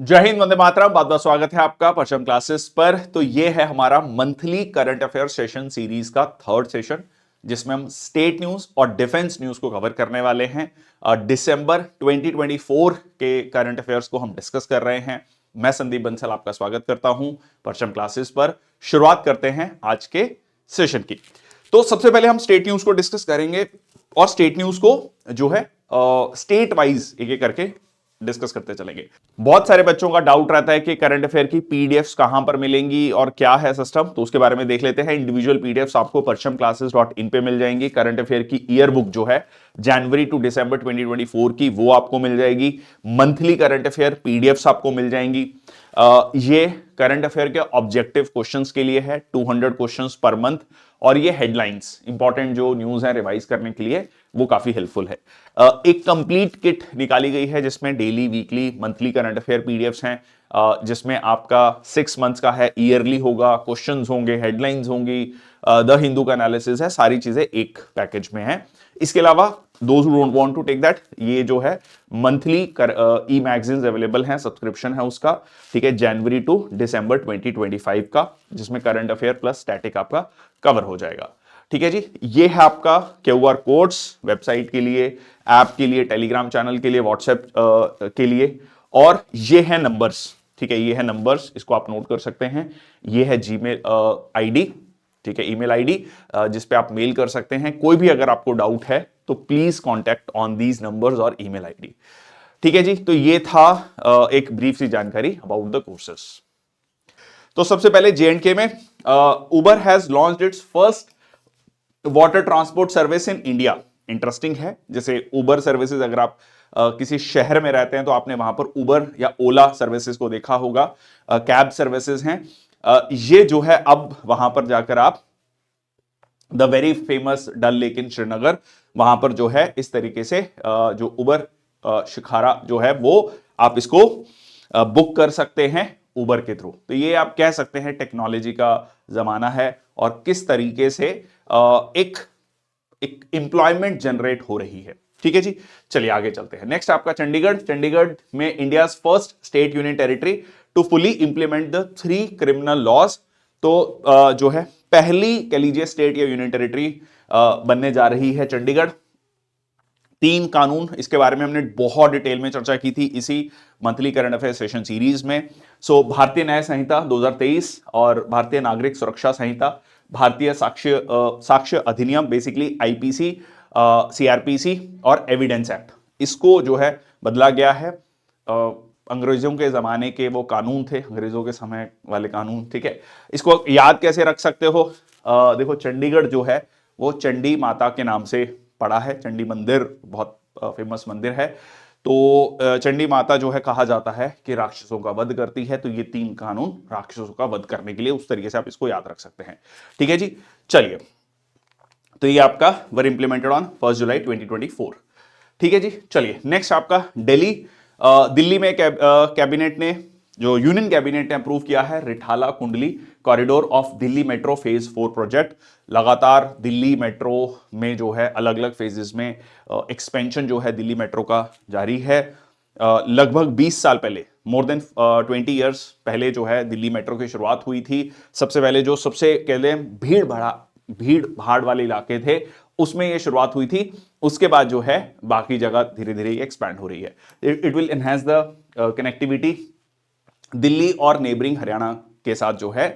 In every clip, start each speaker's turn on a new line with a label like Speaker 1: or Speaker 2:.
Speaker 1: जय हिंद, वंदे मातरम। बहुत बहुत स्वागत है आपका परचम क्लासेस पर। तो ये है हमारा monthly current affair session series का थर्ड सेशन, जिसमें हम स्टेट न्यूज और डिफेंस न्यूज को कवर करने वाले हैं। दिसंबर 2024 के करंट अफेयर्स को हम डिस्कस कर रहे हैं। मैं संदीप बंसल आपका स्वागत करता हूं परचम क्लासेस पर। शुरुआत करते हैं आज के सेशन की। तो सबसे पहले हम स्टेट न्यूज को डिस्कस करेंगे और स्टेट न्यूज को जो है स्टेट वाइज एक एक करके डिस्कस करते चलेंगे। बहुत सारे बच्चों का डाउट रहता है कि करंट अफेयर की पीडीएफ्स कहां पर मिलेंगी और क्या है सिस्टम, तो उसके बारे में देख लेते हैं। इंडिविजुअल पीडीएफ्स आपको परचमक्लासेस.in पे मिल जाएंगी। करंट अफेयर की ईयर बुक जो है जनवरी टू दिसंबर 2024 की, वो आपको मिल जाएगी। मंथली करंट अफेयर पीडीएफ्स आपको मिल जाएंगी। ये करंट अफेयर के ऑब्जेक्टिव क्वेश्चंस के लिए है, 200 क्वेश्चंस पर मंथ। और ये हेडलाइंस इंपॉर्टेंट जो न्यूज है रिवाइज करने के लिए वो काफी हेल्पफुल है। एक कंप्लीट किट निकाली गई है जिसमें daily, weekly, monthly current affair PDFs हैं, जिसमें आपका 6 मंथ्स का है, ईयरली होगा, क्वेश्चंस होंगे, हेडलाइंस होंगी, द हिंदू का एनालिसिस है, सारी चीजें एक पैकेज में है। इसके अलावा those who don't want to take that, ये जो है मंथली ई मैगजीन्स अवेलेबल हैं, सब्सक्रिप्शन है उसका, ठीक है, जनवरी टू दिसंबर 2025 का, जिसमें करंट अफेयर प्लस स्टैटिक आपका कवर हो जाएगा। ठीक है जी, ये है आपका क्यूआर कोड्स वेबसाइट के लिए, ऐप के लिए, टेलीग्राम चैनल के लिए, व्हाट्सएप के लिए, और ये है नंबर्स। ठीक है, ये है नंबर्स, इसको आप नोट कर सकते हैं। ये है जीमेल आईडी, ठीक है, ईमेल आईडी जिस पे आप मेल कर सकते हैं। कोई भी अगर आपको डाउट है तो please contact on these numbers और ईमेल आईडी। ठीक है जी, तो ये था एक ब्रीफ सी जानकारी अबाउट द कोर्सेस। तो सबसे पहले जेएंडके में Uber has launched its first water transport service in India. Interesting है, जैसे उबर सर्विसेज, अगर आप किसी शहर में रहते हैं तो आपने वहां पर उबर या ओला सर्विसेज को देखा होगा, कैब सर्विसेज हैं। ये जो है अब वहां पर जाकर आप the very famous Dal lake in Srinagar, वहां पर जो है इस तरीके से जो उबर शिखारा जो है वो आप इसको बुक कर सकते हैं उबर के थ्रू। तो ये आप कह सकते हैं टेक्नोलॉजी का जमाना है और किस तरीके से एक एम्प्लॉयमेंट जनरेट हो रही है। ठीक है जी, चलिए आगे चलते हैं। नेक्स्ट आपका चंडीगढ़। चंडीगढ़ में India first state union territory to fully implement the 3 criminal laws. तो जो है पहली कह लीजिए स्टेट या यूनियन टेरिटरी बनने जा रही है चंडीगढ़। 3 कानून, इसके बारे में हमने बहुत डिटेल में चर्चा की थी इसी monthly current affair session series में। सो भारतीय न्याय संहिता 2023 और भारतीय नागरिक सुरक्षा संहिता, भारतीय साक्ष्य अधिनियम, बेसिकली आईपीसी, सीआरपीसी और एविडेंस एक्ट, इसको जो है बदला गया है। अंग्रेजों के जमाने के वो कानून थे, अंग्रेजों के समय वाले कानून। ठीक है, इसको याद कैसे रख सकते हो? देखो, चंडीगढ़ जो है वो चंडी माता के नाम से पड़ा है। चंडी मंदिर बहुत फेमस मंदिर है। तो चंडी माता जो है कहा जाता है कि राक्षसों का वध करती है। तो ये 3 कानून राक्षसों का वध करने के लिए, उस तरीके से आप इसको याद रख सकते हैं। ठीक है जी, चलिए, तो ये आपका वर इंप्लीमेंटेड ऑन 1 जुलाई 2024। ठीक है जी, चलिए नेक्स्ट आपका दिल्ली। दिल्ली में कैबिनेट ने, जो यूनियन कैबिनेट ने अप्रूव किया है रिठाला कुंडली corridor of Delhi metro phase 4 project. लगातार दिल्ली मेट्रो में जो है अलग अलग फेजेस में एक्सपेंशन जो है दिल्ली मेट्रो का जारी है। लगभग 20 साल पहले, मोर देन 20 ईयर्स पहले जो है दिल्ली मेट्रो की शुरुआत हुई थी। सबसे पहले जो सबसे कहते हैं भीड़ भाड़ वाले इलाके थे उसमें ये शुरुआत हुई थी। उसके बाद जो है बाकी जगह धीरे धीरे एक्सपैंड हो रही है। It will enhance the connectivity Delhi और नेबरिंग हरियाणा के साथ जो है,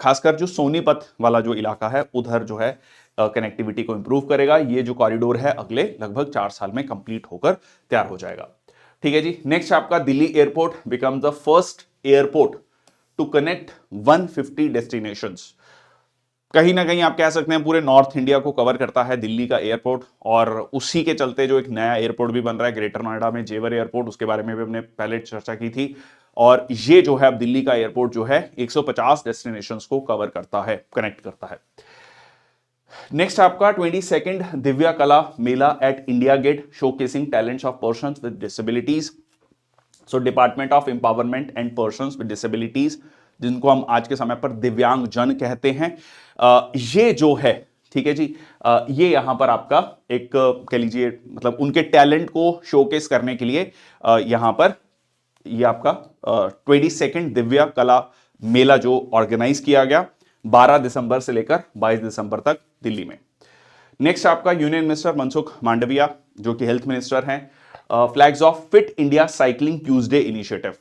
Speaker 1: खासकर जो सोनीपत वाला जो इलाका है उधर जो है कनेक्टिविटी को इंप्रूव करेगा। ये जो कॉरिडोर है अगले लगभग 4 साल में कंप्लीट होकर तैयार हो जाएगा। ठीक है जी, नेक्स्ट आपका Delhi airport become the first airport to connect 150 destinations. कहीं ना कहीं आप कह सकते हैं पूरे नॉर्थ इंडिया को कवर करता है दिल्ली का एयरपोर्ट, और उसी के चलते जो एक नया एयरपोर्ट भी बन रहा है ग्रेटर नोएडा में, जेवर एयरपोर्ट, उसके बारे में भी हमने पहले चर्चा की थी। और ये जो है अब दिल्ली का एयरपोर्ट जो है 150 डेस्टिनेशंस को कवर करता है, कनेक्ट करता है। नेक्स्ट आपका 22nd Divya Kala Mela at India Gate showcasing talents of persons with disabilities. So department of empowerment and persons with disabilities, जिनको हम आज के समय पर दिव्यांग जन कहते हैं, ये जो है, ठीक है जी, ये यहां पर आपका एक कह लीजिए मतलब उनके टैलेंट को शोकेस करने के लिए यहां पर ये आपका 22 दिव्या कला मेला जो ऑर्गेनाइज किया गया 12 दिसंबर से लेकर 22 दिसंबर तक दिल्ली में। नेक्स्ट आपका यूनियन मिनिस्टर मनसुख मांडविया जो कि हेल्थ मिनिस्टर हैं, flags of fit India cycling Tuesday initiative.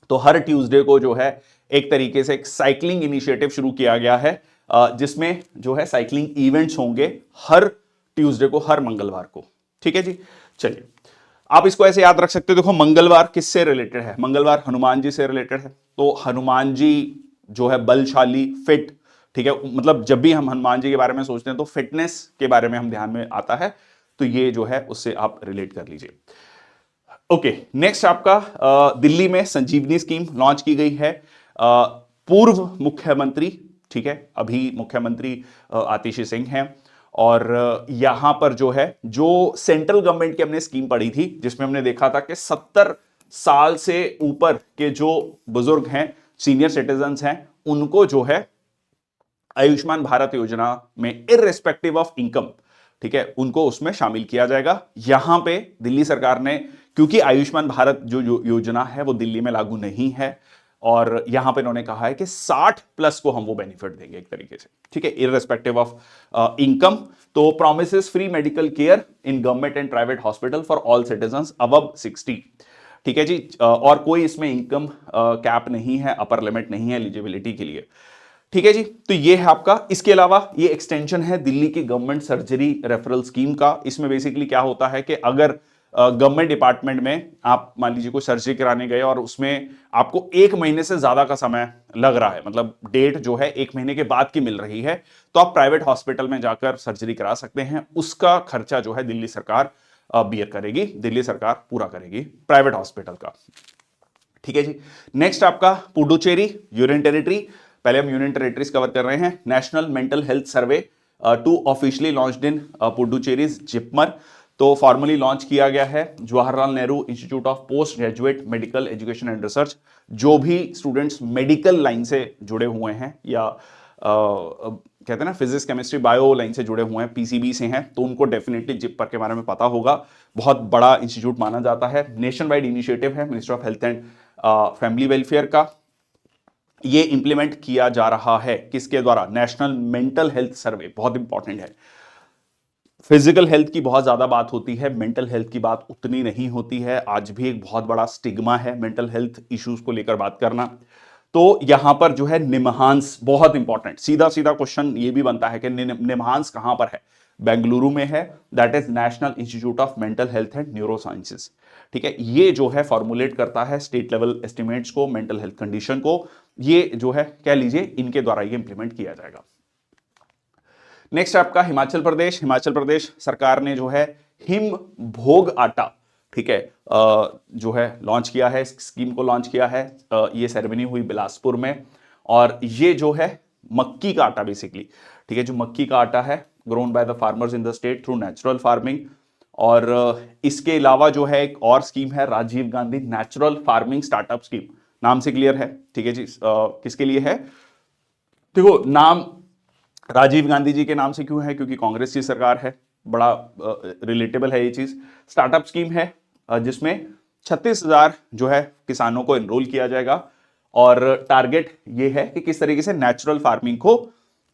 Speaker 1: तो हर ट्यूसडे को जो है एक तरीके से एक साइकिलिंग इनिशिएटिव शुरू किया गया है, जिसमें जो है साइकिलिंग इवेंट्स होंगे हर ट्यूसडे को, हर मंगलवार को। ठीक है जी, चलिए आप इसको ऐसे याद रख सकते हो। देखो मंगलवार किससे रिलेटेड है? मंगलवार हनुमान जी से रिलेटेड है। तो हनुमान जी जो है बलशाली, फिट, ठीक है, मतलब जब भी हम हनुमान जी के बारे में सोचते हैं तो फिटनेस के बारे में हम ध्यान में आता है, तो ये जो है उससे आप रिलेट कर लीजिए। ओके, नेक्स्ट आपका दिल्ली में संजीवनी स्कीम लॉन्च की गई है। पूर्व मुख्यमंत्री, ठीक है, अभी मुख्यमंत्री आतिशी सिंह हैं, और यहां पर जो है जो सेंट्रल गवर्नमेंट की हमने स्कीम पढ़ी थी जिसमें हमने देखा था कि 70 साल से ऊपर के जो बुजुर्ग हैं, सीनियर सिटीजन्स हैं, उनको जो है आयुष्मान भारत योजना में इररिस्पेक्टिव ऑफ इनकम, ठीक है, उनको उसमें शामिल किया जाएगा। यहां पे दिल्ली सरकार ने, क्योंकि आयुष्मान भारत जो योजना है वो दिल्ली में लागू नहीं है, और यहां पे इन्होंने कहा है कि 60 प्लस को हम वो बेनिफिट देंगे एक तरीके से, ठीक है, इररिस्पेक्टिव ऑफ इनकम। तो promises free medical care in government and private hospital for all citizens above 60, ठीक है जी, और कोई इसमें इनकम कैप नहीं है, अपर लिमिट नहीं है एलिजिबिलिटी के लिए। ठीक है जी, तो ये है आपका। इसके अलावा ये एक्सटेंशन है दिल्ली की गवर्नमेंट सर्जरी रेफरल स्कीम का। इसमें बेसिकली क्या होता है कि अगर गवर्नमेंट डिपार्टमेंट में आप मान लीजिए कोई सर्जरी कराने गए और उसमें आपको 1 महीने से ज्यादा का समय लग रहा है, मतलब डेट जो है 1 महीने के बाद की मिल रही है, तो आप प्राइवेट हॉस्पिटल में जाकर सर्जरी करा सकते हैं। उसका खर्चा जो है दिल्ली सरकार बियर करेगी, दिल्ली सरकार पूरा करेगी प्राइवेट हॉस्पिटल का। ठीक है जी, नेक्स्ट आपका पुडुचेरी यूनियन टेरिटरी। पहले हम यूनियन टेरिटरीज कवर कर रहे हैं। National mental health survey two officially launched in Puducherry's JIPMER. तो फॉर्मली लॉन्च किया गया है Jawaharlal Nehru institute of post graduate medical education and research. जो भी स्टूडेंट्स मेडिकल लाइन से जुड़े हुए हैं, या कहते हैं ना फिजिक्स केमिस्ट्री बायो लाइन से जुड़े हुए हैं, पीसीबी से हैं, तो उनको डेफिनेटली जिपमर के बारे में पता होगा। बहुत बड़ा इंस्टीट्यूट माना जाता है। नेशन वाइड इनिशिएटिव है ministry of health and family welfare का। ये इंप्लीमेंट किया जा रहा है किसके द्वारा? नेशनल मेंटल हेल्थ सर्वे। बहुत इंपॉर्टेंट है। फिजिकल हेल्थ की बहुत ज्यादा बात होती है, मेंटल हेल्थ की बात उतनी नहीं होती है। आज भी एक बहुत बड़ा स्टिग्मा है मेंटल हेल्थ इश्यूज को लेकर बात करना। तो यहां पर जो है निमहांस बहुत इंपॉर्टेंट, सीधा सीधा क्वेश्चन ये भी बनता है कि निमहांस कहां पर है? बेंगलुरु में है। That is national institute of mental health and neuro sciences. ठीक है, ये जो है फॉर्मुलेट करता है स्टेट लेवल एस्टिमेट्स को, मेंटल हेल्थ कंडीशन को। ये जो है कह लीजिए इनके द्वारा ये इंप्लीमेंट किया जाएगा। नेक्स्ट आपका हिमाचल प्रदेश। हिमाचल प्रदेश सरकार ने जो है हिम भोग आटा, ठीक है, जो है लॉन्च किया है, स्कीम को लॉन्च किया है। ये सेरेमनी हुई बिलासपुर में, और ये जो है मक्की का आटा बेसिकली, ठीक है, जो मक्की का आटा है grown by the farmers in the state through natural farming. और इसके अलावा जो है एक और स्कीम है Rajiv Gandhi natural farming startup scheme. नाम से क्लियर है, ठीक है जी, किसके लिए है? देखो नाम राजीव गांधी जी के नाम से क्यों है? क्योंकि कांग्रेस की सरकार है, बड़ा रिलेटेबल है ये चीज। स्टार्टअप स्कीम है जिसमें 36,000 जो है किसानों को एनरोल किया जाएगा, और टारगेट ये है कि किस तरीके से नेचुरल फार्मिंग को,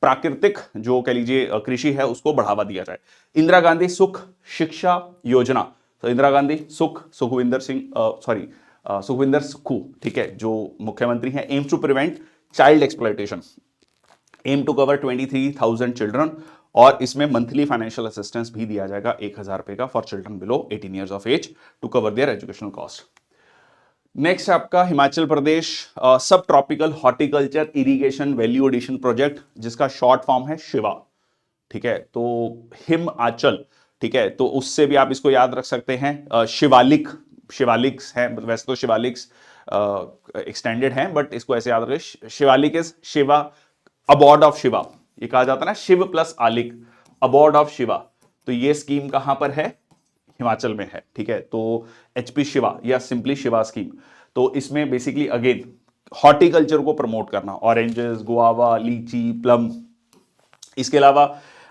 Speaker 1: प्राकृतिक जो कह लीजिए कृषि है, उसको बढ़ावा दिया जाए। इंदिरा गांधी सुख शिक्षा योजना। तो इंदिरा गांधी सुखविंदर सिंह, सॉरी सुखविंदर सुक्खू, ठीक है, जो मुख्यमंत्री हैं, aims to prevent child exploitation, aim to cover 23,000 children, और इसमें मंथली फाइनेंशियल असिस्टेंस भी दिया जाएगा 1,000 रुपए का for children below 18 years of age to cover their educational cost. Next आपका Himachal Pradesh sub tropical horticulture irrigation value addition project, जिसका short form है शिवा, ठीक है, तो हिमाचल, ठीक है, तो उससे भी आप इसको याद रख सकते हैं। शिवालिक, शिवालिक्स है, वैसे तो शिवालिक्स एक्सटेंडेड है, बट इसको ऐसे याद रखें, शिवालिक इज शिवा अबॉर्ड ऑफ शिवा। ये कहा जाता है ना शिव प्लस आलिक, अबॉर्ड ऑफ शिवा। तो ये स्कीम कहां पर है? हिमाचल में है, ठीक है, तो एचपी शिवा या सिंपली शिवा स्कीम। तो इसमें बेसिकली अगेन हॉर्टिकल्चर को प्रमोट करना, ऑरेंजेस, गुआवा, लीची, प्लम। इसके अलावा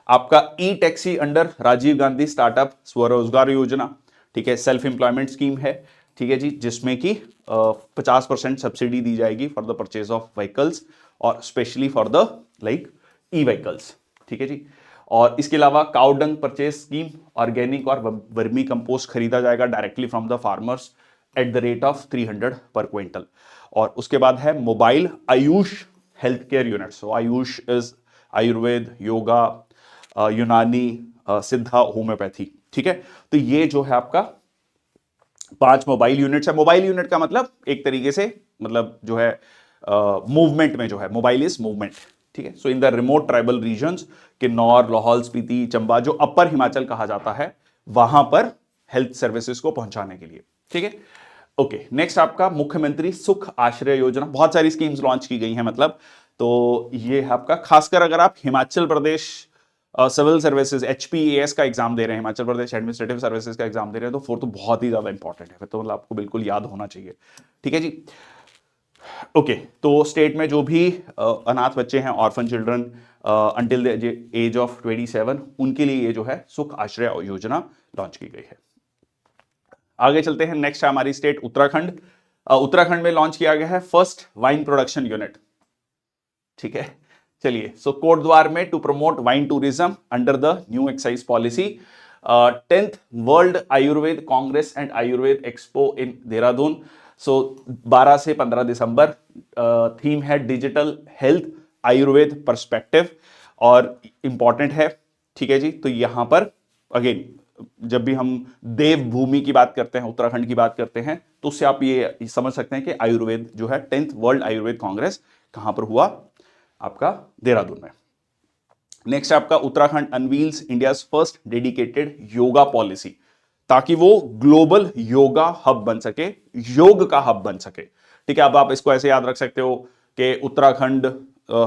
Speaker 1: आपका e taxi under Rajiv Gandhi startup Swarozgar Yojana, ठीक है, सेल्फ एम्प्लॉयमेंट स्कीम है। ठीक है जी, जिसमें कि 50% सब्सिडी दी जाएगी for the purchase of vehicles और specially for the like e vehicles. ठीक है जी। और इसके अलावा cow dung purchase scheme, organic और वर्मी कंपोस्ट खरीदा जाएगा directly from the farmers at the rate of 300 per quintal. और उसके बाद है mobile AYUSH health care unit. So AYUSH is Ayurveda, yoga, Unani, Siddha, homeopathy. ठीक है, तो ये जो है आपका 5 मोबाइल यूनिट्स है। मोबाइल यूनिट का मतलब एक तरीके से मतलब जो है मूवमेंट में जो है, मोबाइल इज मूवमेंट। ठीक है, so in the remote tribal regions, Kinnaur, Lahaul Spiti, Chamba, जो अपर हिमाचल कहा जाता है, वहां पर हेल्थ सर्विसेज को पहुंचाने के लिए। ठीक है, ओके। नेक्स्ट आपका मुख्यमंत्री सुख आश्रय योजना। बहुत सारी स्कीम्स लॉन्च की गई हैं मतलब, तो ये है आपका, खासकर अगर आप Himachal Pradesh civil services HPAS का एग्जाम दे रहे हैं, हिमाचल प्रदेश एडमिनिस्ट्रेटिव सर्विसेज का एग्जाम दे रहे हैं, तो फोर तो बहुत ही ज्यादा इंपॉर्टेंट है, फिर तो मतलब आपको बिल्कुल याद होना चाहिए। ठीक है जी, ओके। तो स्टेट में जो भी अनाथ बच्चे हैं, orphan children until the age of 27, उनके लिए ये जो है सुख आश्रय योजना लॉन्च की गई है। आगे चलते हैं, नेक्स्ट है हमारी स्टेट उत्तराखंड। उत्तराखंड में लॉन्च किया गया है फर्स्ट वाइन प्रोडक्शन यूनिट। ठीक है, चलिए। सो कोटद्वार में to promote wine tourism under the new excise policy. 10th world Ayurveda congress and Ayurveda expo in Dehradun. So 12 से 15 दिसंबर। थीम है डिजिटल हेल्थ आयुर्वेद पर्सपेक्टिव, और इंपॉर्टेंट है। ठीक है जी, तो यहां पर अगेन जब भी हम देवभूमि की बात करते हैं, उत्तराखंड की बात करते हैं, तो उससे आप ये समझ सकते हैं कि आयुर्वेद जो है 10th वर्ल्ड आयुर्वेद कांग्रेस कहां पर हुआ, आपका देहरादून में। नेक्स्ट आपका Uttarakhand unveils India first dedicated yoga policy, ताकि वो ग्लोबल योगा हब बन सके, योग का हब बन सके। ठीक है, अब आप इसको ऐसे याद रख सकते हो कि उत्तराखंड,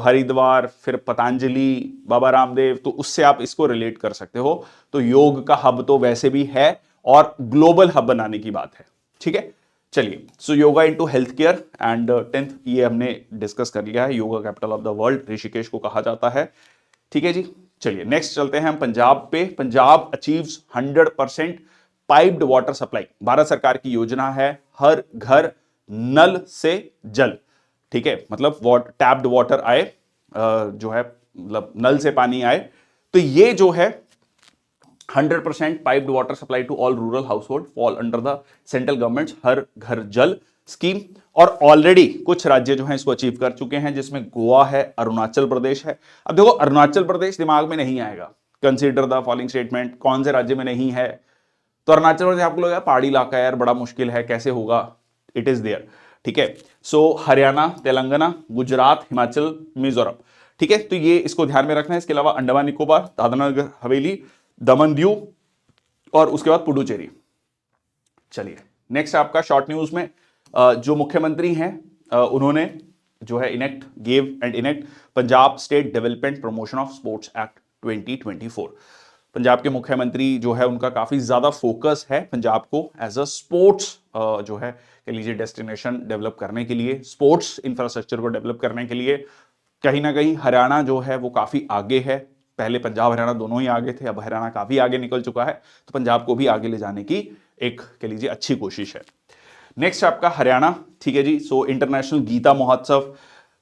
Speaker 1: हरिद्वार, फिर पतंजलि, बाबा रामदेव, तो उससे आप इसको रिलेट कर सकते हो। तो योग का हब तो वैसे भी है, और ग्लोबल हब बनाने की बात है। ठीक है, चलिए। So yoga into health care and 10th, ये हमने डिस्कस कर लिया है। Yoga capital of the world Rishikesh को कहा जाता है। ठीक है जी, चलिए नेक्स्ट चलते हैं हम पंजाब पे। Punjab achieves 100% piped water supply. Bharat सरकार की योजना है हर घर नल से जल। ठीक है, मतलब टैप्ड वाटर आए, जो है मतलब नल से पानी आए। तो ये जो है 100% piped water supply to all rural household fall under the central government Har Ghar Jal scheme. और ऑलरेडी कुछ राज्य जो हैं इसको अचीव कर चुके हैं, जिसमें गोवा है, अरुणाचल प्रदेश है। अब देखो, अरुणाचल प्रदेश दिमाग में नहीं आएगा, कंसीडर द फॉलोइंग स्टेटमेंट, कौन से राज्य में नहीं है? तो अरुणाचल प्रदेश आपको लगेगा पहाड़ी इलाका है यार, बड़ा मुश्किल है, कैसे होगा? It is there. ठीक है, सो हरियाणा, तेलंगाना, गुजरात, हिमाचल, मिजोरम। ठीक है, तो ये इसको ध्यान में रखना है। इसके अलावा अंडमान निकोबार, दादरा नगर हवेली, दमन दीव, और उसके बाद पुडुचेरी। चलिए नेक्स्ट आपका शॉर्ट न्यूज में जो मुख्यमंत्री हैं, उन्होंने जो है enact Punjab state development promotion of sports act 2024। Punjab के मुख्यमंत्री जो है उनका काफी ज्यादा फोकस है पंजाब को एज अ स्पोर्ट्स जो है कह लीजिए डेस्टिनेशन डेवलप करने के लिए, स्पोर्ट्स इंफ्रास्ट्रक्चर को डेवलप करने के लिए। कहीं ना कहीं हरियाणा जो है वो काफी आगे है। पहले पंजाब हरियाणा दोनों ही आगे थे, अब हरियाणा काफी आगे निकल चुका है, तो पंजाब को भी आगे ले जाने की एक कह लीजिए अच्छी कोशिश है। नेक्स्ट आपका हरियाणा। ठीक है जी, सो इंटरनेशनल गीता महोत्सव,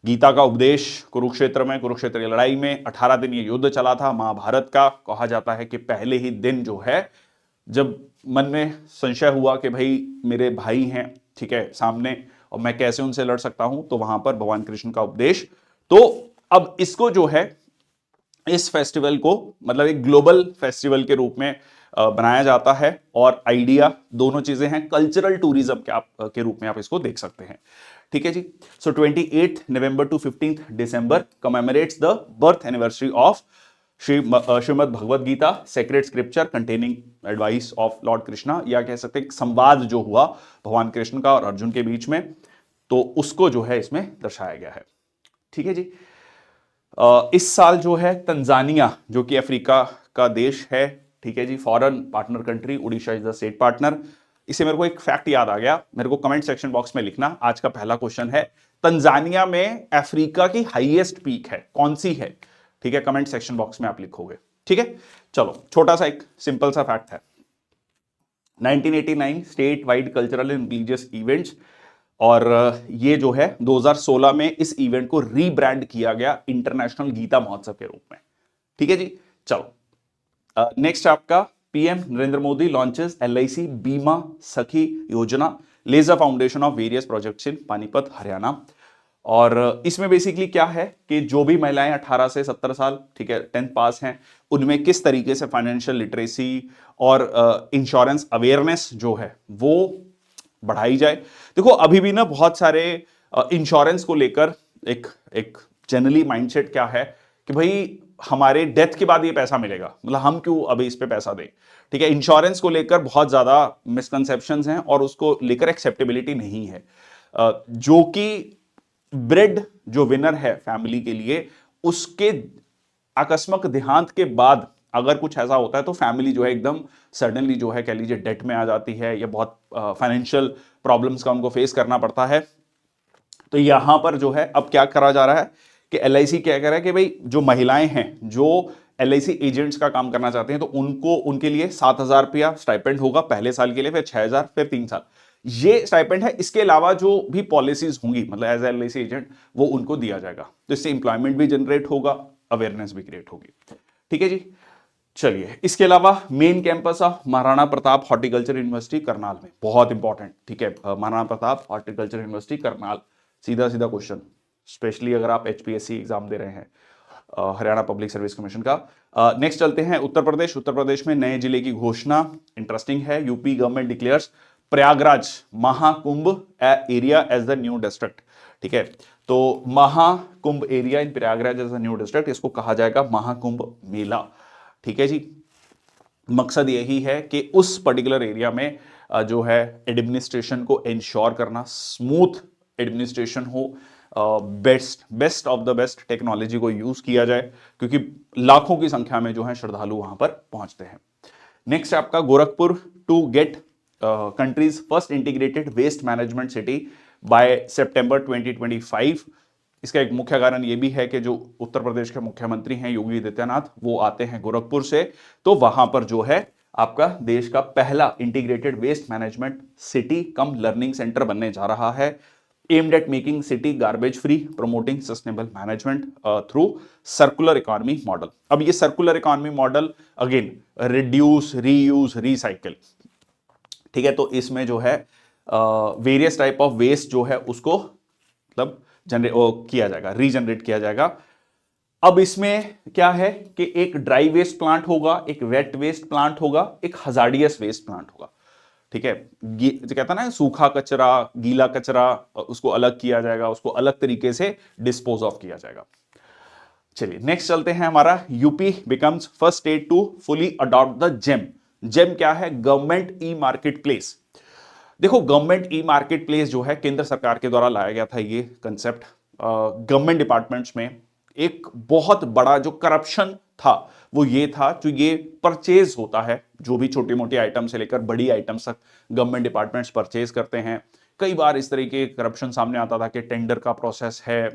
Speaker 1: गीता का उपदेश कुरुक्षेत्र में, कुरुक्षेत्र की लड़ाई में 18 दिन ये युद्ध चला था महाभारत का। कहा जाता है कि पहले ही दिन जो है, जब मन में संशय हुआ कि भाई मेरे भाई हैं, ठीक है, सामने, और मैं कैसे उनसे लड़ सकता हूं, तो वहां पर भगवान कृष्ण का उपदेश। तो अब इसको जो है, इस फेस्टिवल को मतलब एक ग्लोबल फेस्टिवल के रूप में बनाया जाता है, और आइडिया दोनों चीजें हैं, कल्चरल टूरिज्म के रूप में आप इसको देख सकते हैं। ठीक है जी, so 28 November to 15 December commemorates the birth anniversary of Shrimad Bhagavad Gita, sacred scripture containing advice of lord Krishna, या कह सकते हैं संवाद जो हुआ भगवान कृष्ण का और अर्जुन के बीच में, तो उसको जो है इसमें दर्शाया गया है। ठीक है जी, इस साल जो है तंजानिया, जो कि अफ्रीका का देश है, ठीक है जी, foreign partner country, Orissa is the state partner. इसे मेरे को एक फैक्ट याद आ गया, मेरे को कमेंट सेक्शन बॉक्स में लिखना। आज का पहला क्वेश्चन है, तंजानिया में अफ्रीका की हाईएस्ट पीक है, कौन सी है? ठीक है, कमेंट सेक्शन बॉक्स में आप लिखोगे। ठीक है, चलो छोटा सा एक सिंपल सा फैक्ट है। 1989 state wide cultural and religious events, और ये जो है 2016 में इस इवेंट को रीब्रांड किया गया इंटरनेशनल गीता महोत्सव के रूप में। ठीक है जी, चलो नेक्स्ट आपका PM Narendra Modi launches LIC Bima Sakhi Yojana, lays foundation of various projects in Panipat Haryana. और इसमें बेसिकली क्या है कि जो भी महिलाएं 18 से 70 साल, ठीक है, 10th पास हैं, उनमें किस तरीके से फाइनेंशियल लिटरेसी और इंश्योरेंस अवेयरनेस जो है वो बढ़ाई जाए। देखो अभी भी ना बहुत सारे इंश्योरेंस को लेकर एक एक जनरली माइंडसेट क्या है कि भाई हमारे डेथ के बाद ये पैसा मिलेगा, मतलब हम क्यों अभी इस पे पैसा दें। ठीक है, इंश्योरेंस को लेकर बहुत ज्यादा मिसकंसेप्शंस हैं और उसको लेकर एक्सेप्टेबिलिटी नहीं है। जो कि ब्रेड जो विनर है फैमिली के लिए, उसके आकस्मिक देहांत के बाद अगर कुछ ऐसा होता है तो फैमिली जो है एकदम सडनली जो है कह लीजिए डेट में आ जाती है, या बहुत फाइनेंशियल प्रॉब्लम्स का उनको फेस करना पड़ता है। तो यहां पर जो है अब क्या करा जा रहा है कि एलआईसी क्या कह रहा है कि भाई जो महिलाएं हैं जो एलआईसी एजेंट्स का काम करना चाहते हैं तो उनको उनके लिए 7,000 रुपया स्टाइपेंड होगा पहले साल के लिए, फिर 6,000, फिर 3 साल ये स्टाइपेंड है। इसके अलावा जो भी पॉलिसीज होंगी मतलब एज एलआईसी एजेंट वो उनको दिया जाएगा, तो इससे इंप्लॉयमेंट भी जनरेट होगा, अवेयरनेस भी क्रिएट होगी। ठीक है जी, चलिए इसके अलावा main campus of Maharana Pratap horticulture university Karnal में, बहुत इंपॉर्टेंट, ठीक है, महाराणा प्रताप हॉर्टिकल्चर यूनिवर्सिटी करनाल, सीधा सीधा क्वेश्चन, स्पेशली अगर आप एचपीएससी एग्जाम दे रहे हैं, हरियाणा पब्लिक सर्विस कमीशन का। नेक्स्ट चलते हैं उत्तर प्रदेश। उत्तर प्रदेश में नए जिले की घोषणा, इंटरेस्टिंग है, UP government declares Prayagraj Mahakumbh area as the new district. ठीक है, तो Mahakumbh area in Prayagraj as the new district, इसको कहा जाएगा महाकुंभ मेला। ठीक है जी, मकसद यही है कि उस पर्टिकुलर एरिया में जो है एडमिनिस्ट्रेशन को इंश्योर करना, स्मूथ एडमिनिस्ट्रेशन हो, best of the best technology को यूज किया जाए, क्योंकि लाखों की संख्या में जो है श्रद्धालु वहां पर पहुंचते हैं। नेक्स्ट आपका Gorakhpur to get country's first integrated waste management city by September 2025। इसका एक मुख्य कारण यह भी है कि जो उत्तर प्रदेश के मुख्यमंत्री हैं योगी आदित्यनाथ, वो आते हैं गोरखपुर से, तो वहां पर जो है आपका देश का पहला इंटीग्रेटेड वेस्ट मैनेजमेंट सिटी कम लर्निंग सेंटर बनने जा रहा है, aimed at making city garbage free, promoting sustainable management through circular economy model. अब ये circular economy model again reduce, reuse, recycle, ठीक है, तो इसमें जो है वेरियस टाइप ऑफ वेस्ट जो है उसको मतलब जनरेट किया जाएगा, रीजनरेट किया जाएगा। अब इसमें क्या है कि एक ड्राई वेस्ट प्लांट होगा, एक वेट वेस्ट प्लांट होगा, एक हजार्डियस वेस्ट प्लांट होगा। ठीक है, जो कहता है ना सूखा कचरा, गीला कचरा, उसको अलग किया जाएगा, उसको अलग तरीके से डिस्पोज ऑफ किया जाएगा। चलिए नेक्स्ट चलते हैं, हमारा UP becomes first state to fully adopt the GeM. GeM क्या है? Government e market place. देखो गवर्नमेंट ई मार्केट प्लेस जो है केंद्र सरकार के द्वारा लाया गया था ये कंसेप्ट। गवर्नमेंट डिपार्टमेंट्स में एक बहुत बड़ा जो करप्शन था वो ये था, जो ये परचेज होता है, जो भी छोटी मोटी आइटम से लेकर बड़ी आइटम्स तक गवर्नमेंट डिपार्टमेंट्स परचेज करते हैं। कई बार इस तरीके करप्शन सामने आता था कि टेंडर का प्रोसेस है,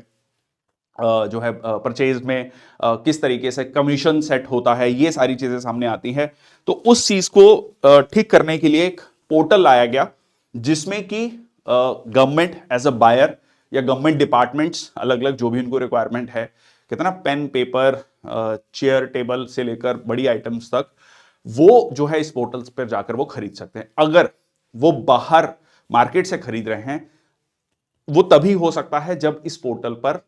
Speaker 1: जो है परचेज में किस तरीके से कमीशन सेट होता है, ये सारी चीजें सामने आती हैं। तो उस चीज को ठीक करने के लिए एक पोर्टल लाया गया जिसमें कि गवर्नमेंट एज अ बायर या गवर्नमेंट डिपार्टमेंट्स अलग अलग जो भी उनको रिक्वायरमेंट है, कितना पेन पेपर, चेयर टेबल से लेकर बड़ी आइटम्स तक, वो जो है इस पोर्टल पर जाकर वो खरीद सकते हैं। अगर वो बाहर मार्केट से खरीद रहे हैं वो तभी हो सकता है जब इस पोर्टल पर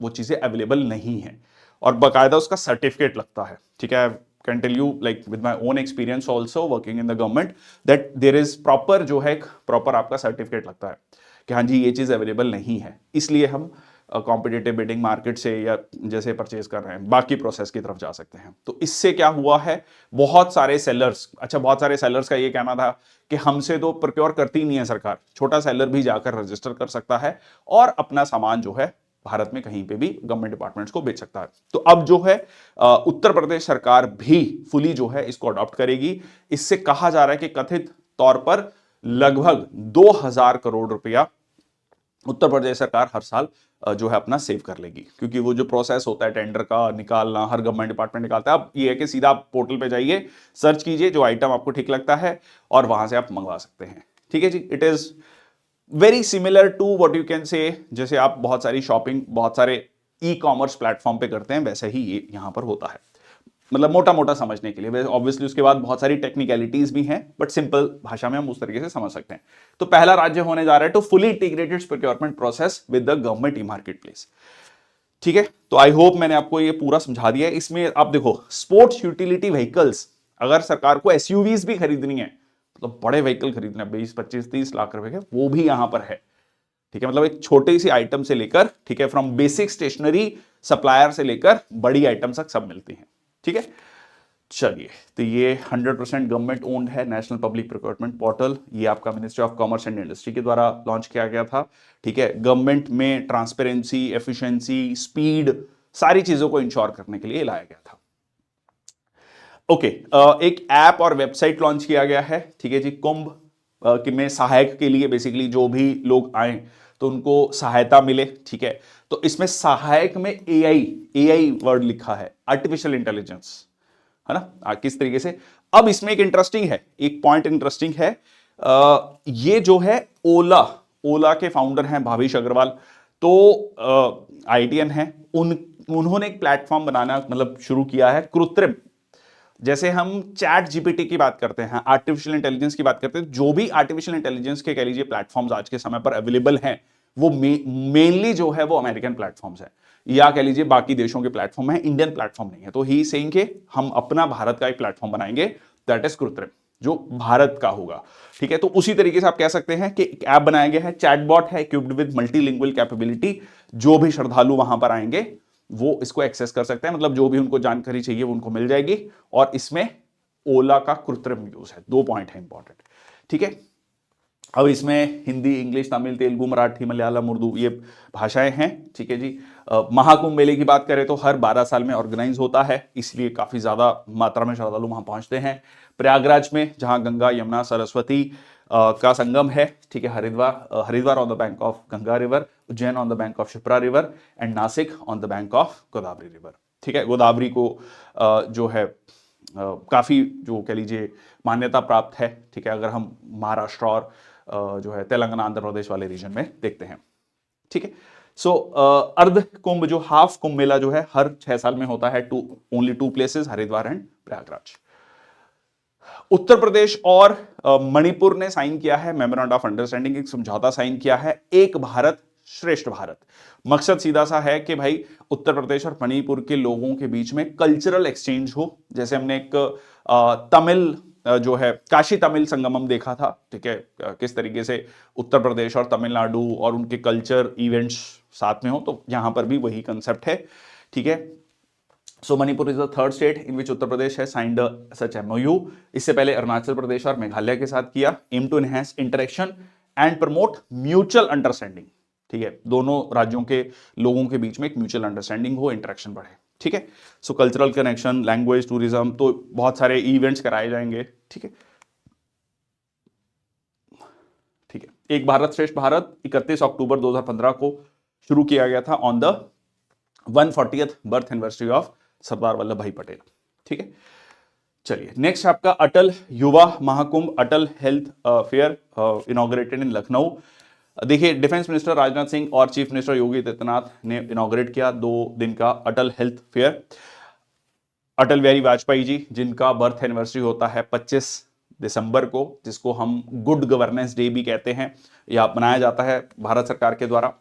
Speaker 1: वो चीजें अवेलेबल नहीं है और बाकायदा उसका सर्टिफिकेट लगता है। ठीक है, can tell you like with my own experience also working in the government that there is proper जो है प्रॉपर आपका सर्टिफिकेट लगता है कि हाँ जी ये चीज अवेलेबल नहीं है, इसलिए हम कॉम्पिटिटिव बिडिंग मार्केट से या जैसे परचेज कर रहे हैं बाकी प्रोसेस की तरफ जा सकते हैं। तो इससे क्या हुआ है, बहुत सारे सेलर्स, बहुत सारे सेलर्स का ये कहना था कि हमसे तो प्रोक्योर करती नहीं है सरकार, छोटा सेलर भी जाकर रजिस्टर कर सकता है और अपना सामान जो है भारत में कहीं पे भी गवर्नमेंट डिपार्टमेंट्स को बेच सकता है। तो अब जो है उत्तर प्रदेश सरकार भी फुली जो है इसको अडॉप्ट करेगी। इससे कहा जा रहा है कि कथित तौर पर लगभग 2,000 करोड़ रुपया उत्तर प्रदेश सरकार हर साल जो है अपना सेव कर लेगी, क्योंकि वो जो प्रोसेस होता है टेंडर का निकालना, हर गवर्नमेंट डिपार्टमेंट निकालता है। अब ये है कि सीधा आप पोर्टल पे जाइए, सर्च कीजिए जो आइटम आपको ठीक लगता है और वहां से आप मंगवा सकते हैं। ठीक है जी, it is very similar to what you can say, जैसे आप बहुत सारी शॉपिंग बहुत सारे ई कॉमर्स प्लेटफॉर्म पे करते हैं, वैसे ही ये यहां पर होता है। मतलब मोटा मोटा समझने के लिए, ऑब्वियसली उसके बाद बहुत सारी टेक्निकलिटीज भी हैं, बट सिंपल भाषा में हम उस तरीके से समझ सकते हैं। तो पहला राज्य होने जा रहा है to fully integrated procurement process with the government e market place. ठीक है, तो आई होप मैंने आपको ये पूरा समझा दिया है। इसमें आप देखो, स्पोर्ट्स यूटिलिटी व्हीकल्स, अगर सरकार को एसयूवीज भी खरीदनी है, मतलब बड़े व्हीकल खरीदना है 20 25 30 लाख रुपए के, वो भी यहां पर है। ठीक है, मतलब एक छोटे सी आइटम से लेकर, ठीक है, फ्रॉम बेसिक स्टेशनरी सप्लायर से लेकर बड़ी आइटम तक सब मिलती हैं। ठीक है, चलिए, तो ये 100% गवर्नमेंट ओन्ड है नेशनल पब्लिक प्रोक्योरमेंट पोर्टल। ये आपका ministry of commerce and industry के द्वारा लॉन्च किया गया था। ठीक है, गवर्नमेंट में ट्रांसपेरेंसी, एफिशिएंसी, स्पीड, सारी चीजों को इंश्योर करने के लिए लाया गया था। ओके, एक ऐप और वेबसाइट लॉन्च किया गया है। ठीक है जी, कुंभ में सहायक के लिए, बेसिकली जो भी लोग आए तो उनको सहायता मिले। ठीक है, तो इसमें सहायक में एआई वर्ड लिखा है, आर्टिफिशियल इंटेलिजेंस, है ना, किस तरीके से। अब इसमें एक इंटरेस्टिंग है, एक पॉइंट इंटरेस्टिंग है। ये जो है ओला के फाउंडर हैं भाविश अग्रवाल, तो आईटीएन है, उन्होंने एक प्लेटफॉर्म बनाना मतलब शुरू किया है, कृत्रिम, जैसे हम चैट जीपीटी की बात करते हैं, आर्टिफिशियल इंटेलिजेंस की बात करते हैं, जो भी आर्टिफिशियल इंटेलिजेंस के कह लीजिए प्लेटफॉर्म्स आज के समय पर अवेलेबल हैं, वो मेनली जो है वो अमेरिकन प्लेटफॉर्म्स है, या कह लीजिए बाकी देशों के प्लेटफॉर्म है, इंडियन प्लेटफॉर्म नहीं है। तो ही सेइंग के हम अपना भारत का एक प्लेटफॉर्म बनाएंगे, दैट इज कृत्रिम, जो भारत का होगा। ठीक है, तो उसी तरीके से आप कह सकते हैं कि एक ऐप बनाया गया है, चैटबॉट है, इक्विप्ड विद मल्टीलिंगुअल कैपेबिलिटी। जो भी श्रद्धालु वहां पर आएंगे वो इसको एक्सेस कर सकते हैं, मतलब जो भी उनको जानकारी चाहिए वो उनको मिल जाएगी। और इसमें ओला का कृत्रिम यूज है। 2 पॉइंट है इंपॉर्टेंट। ठीक है, अब इसमें हिंदी, इंग्लिश, तमिल, तेलुगु, मराठी, मलयालम, उर्दू, ये भाषाएं हैं। ठीक है जी, महाकुंभ मेले की बात करें तो हर 12 साल में ऑर्गेनाइज होता है, इसलिए काफी ज्यादा मात्रा में श्रद्धालु वहां पहुंचते हैं। प्रयागराज में, जहां गंगा, यमुना, सरस्वती का संगम है। ठीक है, Haridwar on the bank of Ganga river, Ujjain on the bank of Shipra river, and Nashik on the bank of Godavari river. ठीक है, गोदावरी को जो है काफी जो कह लीजिए मान्यता प्राप्त है। ठीक है, अगर हम महाराष्ट्र और जो है तेलंगाना, आंध्र प्रदेश वाले रीजन में देखते हैं। ठीक है, सो अर्ध कुंभ जो हाफ कुंभ मेला जो है हर 6 साल में होता है, only 2 places, Haridwar and Prayagraj. Uttar Pradesh और मणिपुर ने साइन किया है मेमोरेंडम ऑफ अंडरस्टैंडिंग, एक समझौता साइन किया है, एक भारत श्रेष्ठ भारत। मकसद सीधा सा है कि भाई उत्तर प्रदेश और मणिपुर के लोगों के बीच में कल्चरल एक्सचेंज हो। जैसे हमने एक तमिल जो है काशी तमिल संगमम देखा था। ठीक है, किस तरीके से उत्तर प्रदेश और तमिलनाडु और उनके कल्चर इवेंट्स साथ में हो, तो यहां पर भी वही कंसेप्ट है। ठीक है, so Manipur is the third state in which Uttar Pradesh है साइंड सच एमओयू। इससे पहले अरुणाचल प्रदेश और मेघालय के साथ किया। Aim to enhance interaction and promote mutual understanding. ठीक है, दोनों राज्यों के लोगों के बीच में एक म्यूचुअल अंडरस्टैंडिंग हो, इंटरेक्शन बढ़े। ठीक है, सो कल्चरल कनेक्शन, लैंग्वेज, टूरिज्म, तो बहुत सारे इवेंट्स कराए जाएंगे। ठीक है, ठीक है, एक भारत श्रेष्ठ भारत 31 अक्टूबर 2015 को शुरू किया गया था on the 140th birth anniversary of Sardar Vallabhbhai Patel. ठीक है, चलिए नेक्स्ट आपका Atal Yuva Mahakumbh, Atal health fair inaugurated in Lucknow. देखिए, डिफेंस मिनिस्टर राजनाथ सिंह और चीफ मिनिस्टर योगी आदित्यनाथ ने इनॉग्रेट किया 2 दिन का अटल हेल्थ फेयर। अटल बिहारी वाजपेयी जी, जिनका बर्थ एनिवर्सरी होता है 25 दिसंबर को, जिसको हम गुड गवर्नेंस डे भी कहते हैं, यह मनाया जाता है भारत सरकार के द्वारा।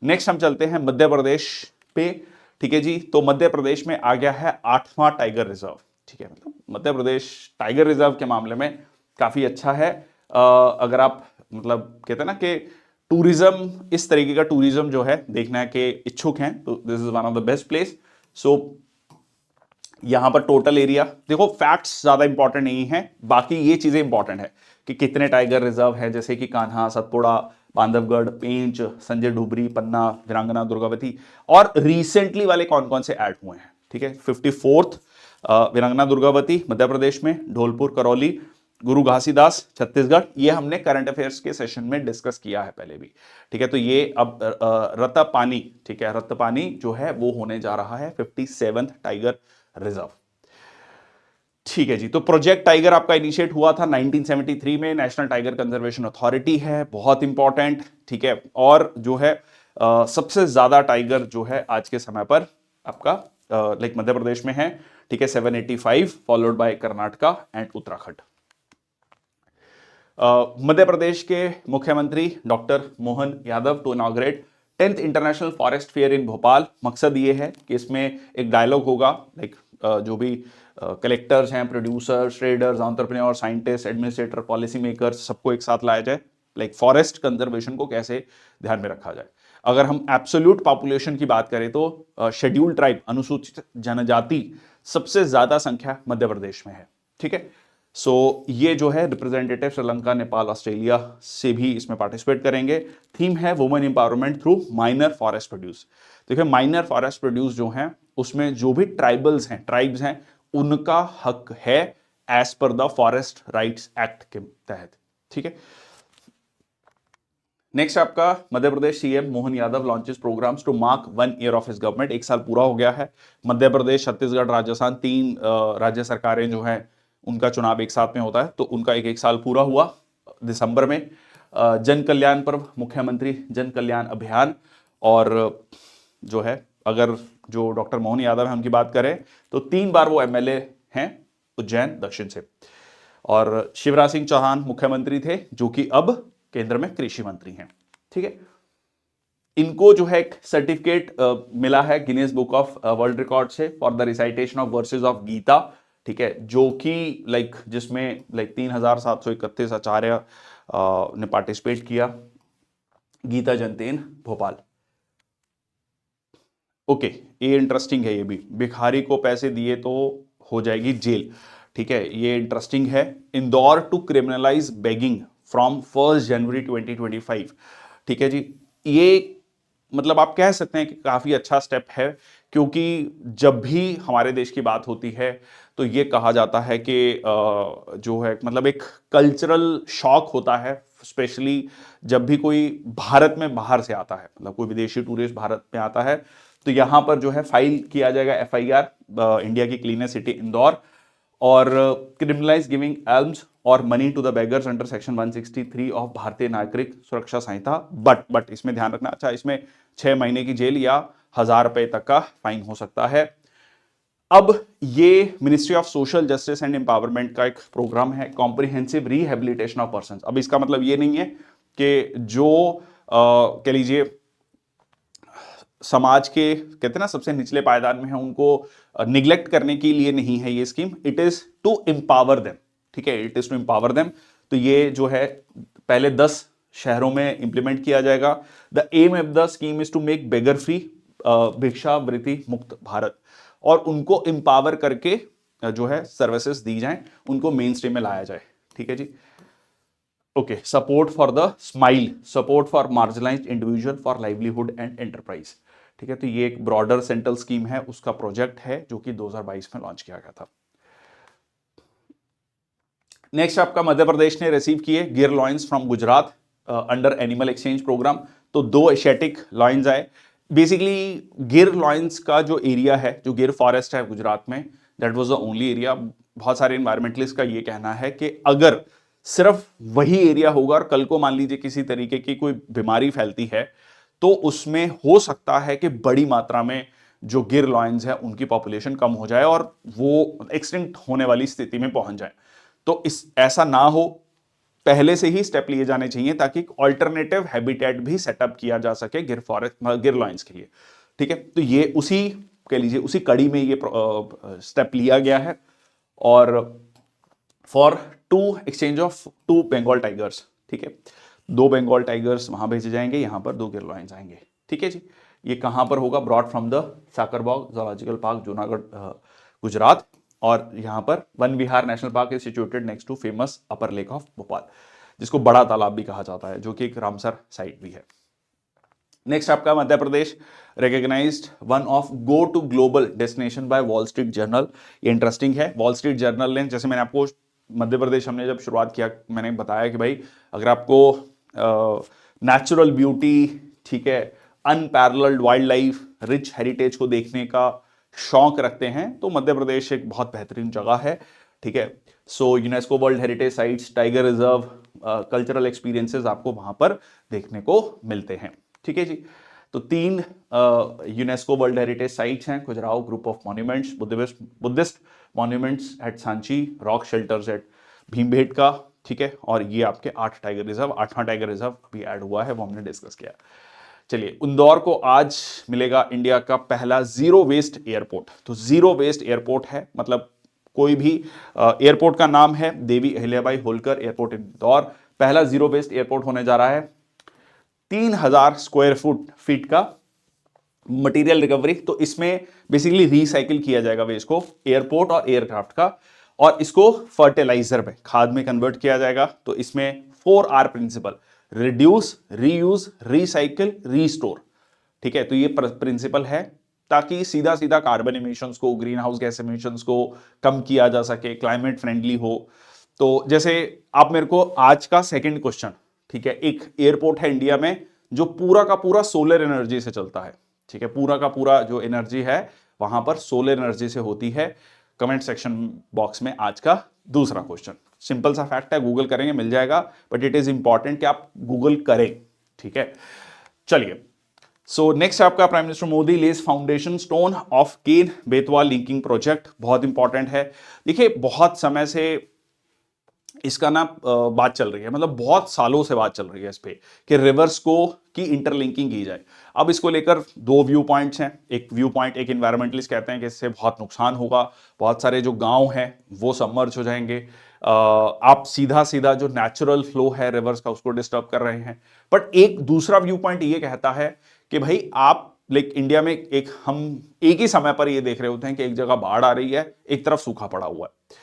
Speaker 1: नेक्स्ट हम चलते हैं मध्य प्रदेश पे। ठीक है जी, तो मध्य प्रदेश में आ गया है 8वां टाइगर रिजर्व। ठीक है, मतलब मध्य प्रदेश टाइगर रिजर्व के मामले में काफी अच्छा है। अगर आप मतलब कहते हैं ना कि टूरिज्म, इस तरीके का टूरिज्म जो है देखना के इच्छुक हैं, तो this is one of the best place. So यहां पर टोटल एरिया देखो, फैक्ट्स ज्यादा इंपॉर्टेंट नहीं है, बाकी ये चीजें इंपॉर्टेंट है कि कितने टाइगर रिजर्व है, जैसे कि कान्हा, सतपुड़ा, बांधवगढ़, पेंच, संजय डुबरी, पन्ना, वीरांगना, दुर्गावती, और रिसेंटली वाले कौन कौन से ऐड हुए हैं। ठीक है, 54th वीरांगना दुर्गावती मध्य प्रदेश में, ढोलपुर, करौली, गुरु घासीदास छत्तीसगढ़, ये हमने करंट अफेयर्स के सेशन में डिस्कस किया है पहले भी, ठीक है। तो ये अब रत्तपानी, ठीक है, रत्तपानी जो है वो होने जा रहा है 57th टाइगर रिजर्व, ठीक है जी। तो प्रोजेक्ट टाइगर आपका इनिशिएट हुआ था 1973 में, नेशनल टाइगर कंजर्वेशन अथॉरिटी है, बहुत इंपॉर्टेंट, ठीक है। और जो है सबसे ज्यादा टाइगर जो है आज के समय पर आपका लाइक मध्य प्रदेश में है, ठीक है, 785, followed by Karnataka and Uttarakhand. Madhya Pradesh के मुख्यमंत्री doctor Mohan Yadav to inaugurate 10th international forest fair in Bhopal. मकसद ये है कि इसमें एक डायलॉग होगा, लाइक जो भी कलेक्टर्स हैं, producers, traders, entrepreneur, scientist, administrator, policy makers, सबको एक साथ लाया जाए, लाइक फॉरेस्ट कंजर्वेशन को कैसे ध्यान में रखा जाए। अगर हम एब्सोल्यूट पॉपुलेशन की बात करें तो शेड्यूल्ड ट्राइब, अनुसूचित जनजाति, सबसे ज्यादा संख्या मध्य प्रदेश में है, ठीक है। सो ये जो है रिप्रेजेंटेटिव श्रीलंका, नेपाल, ऑस्ट्रेलिया से भी इसमें पार्टिसिपेट करेंगे। थीम है women empowerment through minor forest produce. देखिए माइनर फॉरेस्ट प्रोड्यूस जो है उसमें जो भी ट्राइबल्स हैं, ट्राइब्स हैं, उनका हक है as per the forest rights act के तहत, ठीक है। नेक्स्ट आपका Madhya Pradesh CM Mohan Yadav launches programmes to mark 1 year of his government. एक साल पूरा हो गया है। मध्य प्रदेश, छत्तीसगढ़, राजस्थान, 3 राज्य सरकारें जो हैं उनका चुनाव एक साथ में होता है, तो उनका एक साल पूरा हुआ दिसंबर में। जन कल्याण पर्व, मुख्यमंत्री जन कल्याण अभियान, और जो है अगर जो डॉक्टर मोहन यादव है उनकी बात करें तो 3 बार वो एमएलए हैं उज्जैन दक्षिण से। और शिवराज सिंह चौहान मुख्यमंत्री थे जो कि अब केंद्र में कृषि मंत्री हैं, ठीक है। इनको जो है एक सर्टिफिकेट मिला है Guinness book of world record से for the recitation of verses of Gita, ठीक है, जो कि लाइक जिसमें लाइक 3731 आचार्य ने पार्टिसिपेट किया। गीता जयंती भोपाल, ओके, ये इंटरेस्टिंग है। ये भी भिखारी को पैसे दिए तो हो जाएगी जेल, ठीक है, ये इंटरेस्टिंग है। Indore to criminalise begging from 1 January 2025, ठीक है जी। ये मतलब आप कह सकते हैं कि काफी अच्छा स्टेप है, क्योंकि जब भी हमारे देश की बात होती है तो ये कहा जाता है कि जो है मतलब एक कल्चरल शॉक होता है, स्पेशली जब भी कोई भारत में बाहर से आता है, मतलब कोई विदेशी टूरिस्ट भारत में आता है, तो यहां पर जो है फाइल किया जाएगा एफआईआर इंडिया की क्लीनेस्ट सिटी इंदौर, और क्रिमिनलाइज गिविंग एल्म्स और money to the beggars under section 163 of Bharatiya Nagarik सुरक्षा संहिता। बट इसमें ध्यान रखना, अच्छा, इसमें 6 महीने की जेल या 1000 रुपए तक का फाइन हो सकता है। अब ये ministry of social justice and empowerment का एक प्रोग्राम है, कॉम्प्रिहेंसिव रिहेबिलिटेशन ऑफ पर्सन। अब इसका मतलब ये नहीं है कि जो कह लीजिए समाज के कहते हैं ना सबसे निचले पायदान में है उनको निग्लेक्ट करने के लिए नहीं है ये scheme, it is to empower them, ठीक है, it is to empower them. तो ये जो है पहले 10 शहरों में इंप्लीमेंट किया जाएगा। The aim of the scheme is to make beggar free, भिक्षावृत्ति मुक्त भारत, और उनको एम्पावर करके जो है सर्विसेज दी जाएं, उनको मेन स्ट्रीम में लाया जाए, ठीक है जी। Okay, support for the smile, support for marginalised individual for livelihood and enterprise, ठीक है। तो ये एक ब्रॉडर सेंट्रल स्कीम है, उसका प्रोजेक्ट है जो कि 2022 में लॉन्च किया गया था। नेक्स्ट आपका मध्य प्रदेश ने रिसीव किए Gir lions from Gujarat under animal exchange programme. तो 2 एशियाटिक लॉयंस आए। बेसिकली गिर लॉयंस का जो एरिया है, जो गिर फॉरेस्ट है गुजरात में, that was the only area. बहुत सारे इन्वायरमेंटलिस्ट का ये कहना है कि अगर सिर्फ वही एरिया होगा और कल को मान लीजिए किसी तरीके की कोई बीमारी फैलती है, तो उसमें हो सकता है कि बड़ी मात्रा में जो गिर लॉयंस है उनकी पॉपुलेशन कम हो जाए और वो एक्सटिंक्ट होने वाली स्थिति में पहुंच जाए। तो इस ऐसा ना हो, पहले से ही स्टेप लिए जाने चाहिए ताकि एक ऑल्टरनेटिव हैबिटेट भी सेटअप किया जा सके गिर लॉयंस के लिए, ठीक है। तो ये उसी कह लीजिए उसी कड़ी में ये स्टेप लिया गया है। और for 2 exchange of 2 Bengal tigers, ठीक है, 2 बंगाल टाइगर्स वहां भेजे जाएंगे, यहां पर 2 गिर लॉयंस आएंगे, ठीक है जी। ये कहां पर होगा? Brought from the Sakkarbaug zoological park, Junagadh, Gujarat. और यहां पर Van Vihar national park is situated next to famous upper lake of Bhopal, जिसको बड़ा तालाब भी कहा जाता है, जो कि एक रामसर साइट भी है। नेक्स्ट आपका Madhya Pradesh recognised one of go to global destination by Wall Street Journal. ये इंटरेस्टिंग है। वॉल स्ट्रीट जर्नल ने, जैसे मैंने आपको मध्य प्रदेश हमने जब शुरुआत किया, मैंने बताया कि भाई अगर आपको नेचुरल ब्यूटी, ठीक है, unparalleled wild life, rich heritage को देखने का शौक रखते हैं तो मध्य प्रदेश एक बहुत बेहतरीन जगह है, ठीक है। So UNESCO world heritage sites, tiger reserve, cultural experiences आपको वहां पर देखने को मिलते हैं, ठीक है जी। तो 3 यूनेस्को वर्ल्ड हेरिटेज साइट्स हैं: Khajuraho group of monuments, Buddhist monuments at Sanchi, rock shelters at Bhimbetka, ठीक है। और ये आपके 8 टाइगर रिजर्व, 8वां टाइगर रिजर्व भी ऐड हुआ है, वो हमने डिस्कस किया। चलिए, इंदौर को आज मिलेगा इंडिया का पहला जीरो वेस्ट एयरपोर्ट। तो जीरो वेस्ट एयरपोर्ट है, मतलब कोई भी एयरपोर्ट का नाम है देवी अहिल्याबाई होलकर एयरपोर्ट इंदौर, पहला जीरो वेस्ट एयरपोर्ट होने जा रहा है। 3000 स्क्वायर फीट का मटेरियल रिकवरी, तो इसमें बेसिकली रिसाइकिल किया जाएगा वेस्ट को, एयरपोर्ट और एयरक्राफ्ट का, और इसको फर्टिलाइजर में, खाद में कन्वर्ट किया जाएगा। तो इसमें 4R principle, reduce, reuse, recycle, restore, ठीक है। तो ये प्रिंसिपल है ताकि सीधा सीधा कार्बन इमिशंस को, ग्रीन हाउस गैस इमिशंस को कम किया जा सके, क्लाइमेट फ्रेंडली हो। तो जैसे आप मेरे को आज का सेकंड क्वेश्चन, ठीक है, एक एयरपोर्ट है इंडिया में जो पूरा का पूरा सोलर एनर्जी से चलता है, ठीक है, पूरा का पूरा जो एनर्जी है वहां पर सोलर एनर्जी से होती है। कमेंट सेक्शन बॉक्स में आज का दूसरा क्वेश्चन, सिंपल सा फैक्ट है, गूगल करेंगे मिल जाएगा, बट इट इज इंपॉर्टेंट कि आप गूगल करें, ठीक है। चलिए, सो नेक्स्ट आपका prime minister Modi lays foundation stone of Ken Betwa linking project, बहुत इंपॉर्टेंट है। देखिए, बहुत समय से इसका ना बात चल रही है, मतलब बहुत सालों से बात चल रही है इस पे कि रिवर्स को की इंटरलिंकिंग की जाए। अब इसको लेकर 2 व्यू पॉइंट्स हैं। एक व्यू पॉइंट, एक इन्वायरमेंटलिस्ट कहते हैं कि इससे बहुत नुकसान होगा, बहुत सारे जो गांव हैं वो सबमर्ज हो जाएंगे, आप सीधा सीधा जो नेचुरल फ्लो है रिवर्स का उसको डिस्टर्ब कर रहे हैं। बट एक दूसरा व्यू पॉइंट ये कहता है कि भाई आप लाइक इंडिया में हम एक ही समय पर ये देख रहे होते हैं कि एक जगह बाढ़ आ रही है, एक तरफ सूखा पड़ा हुआ है।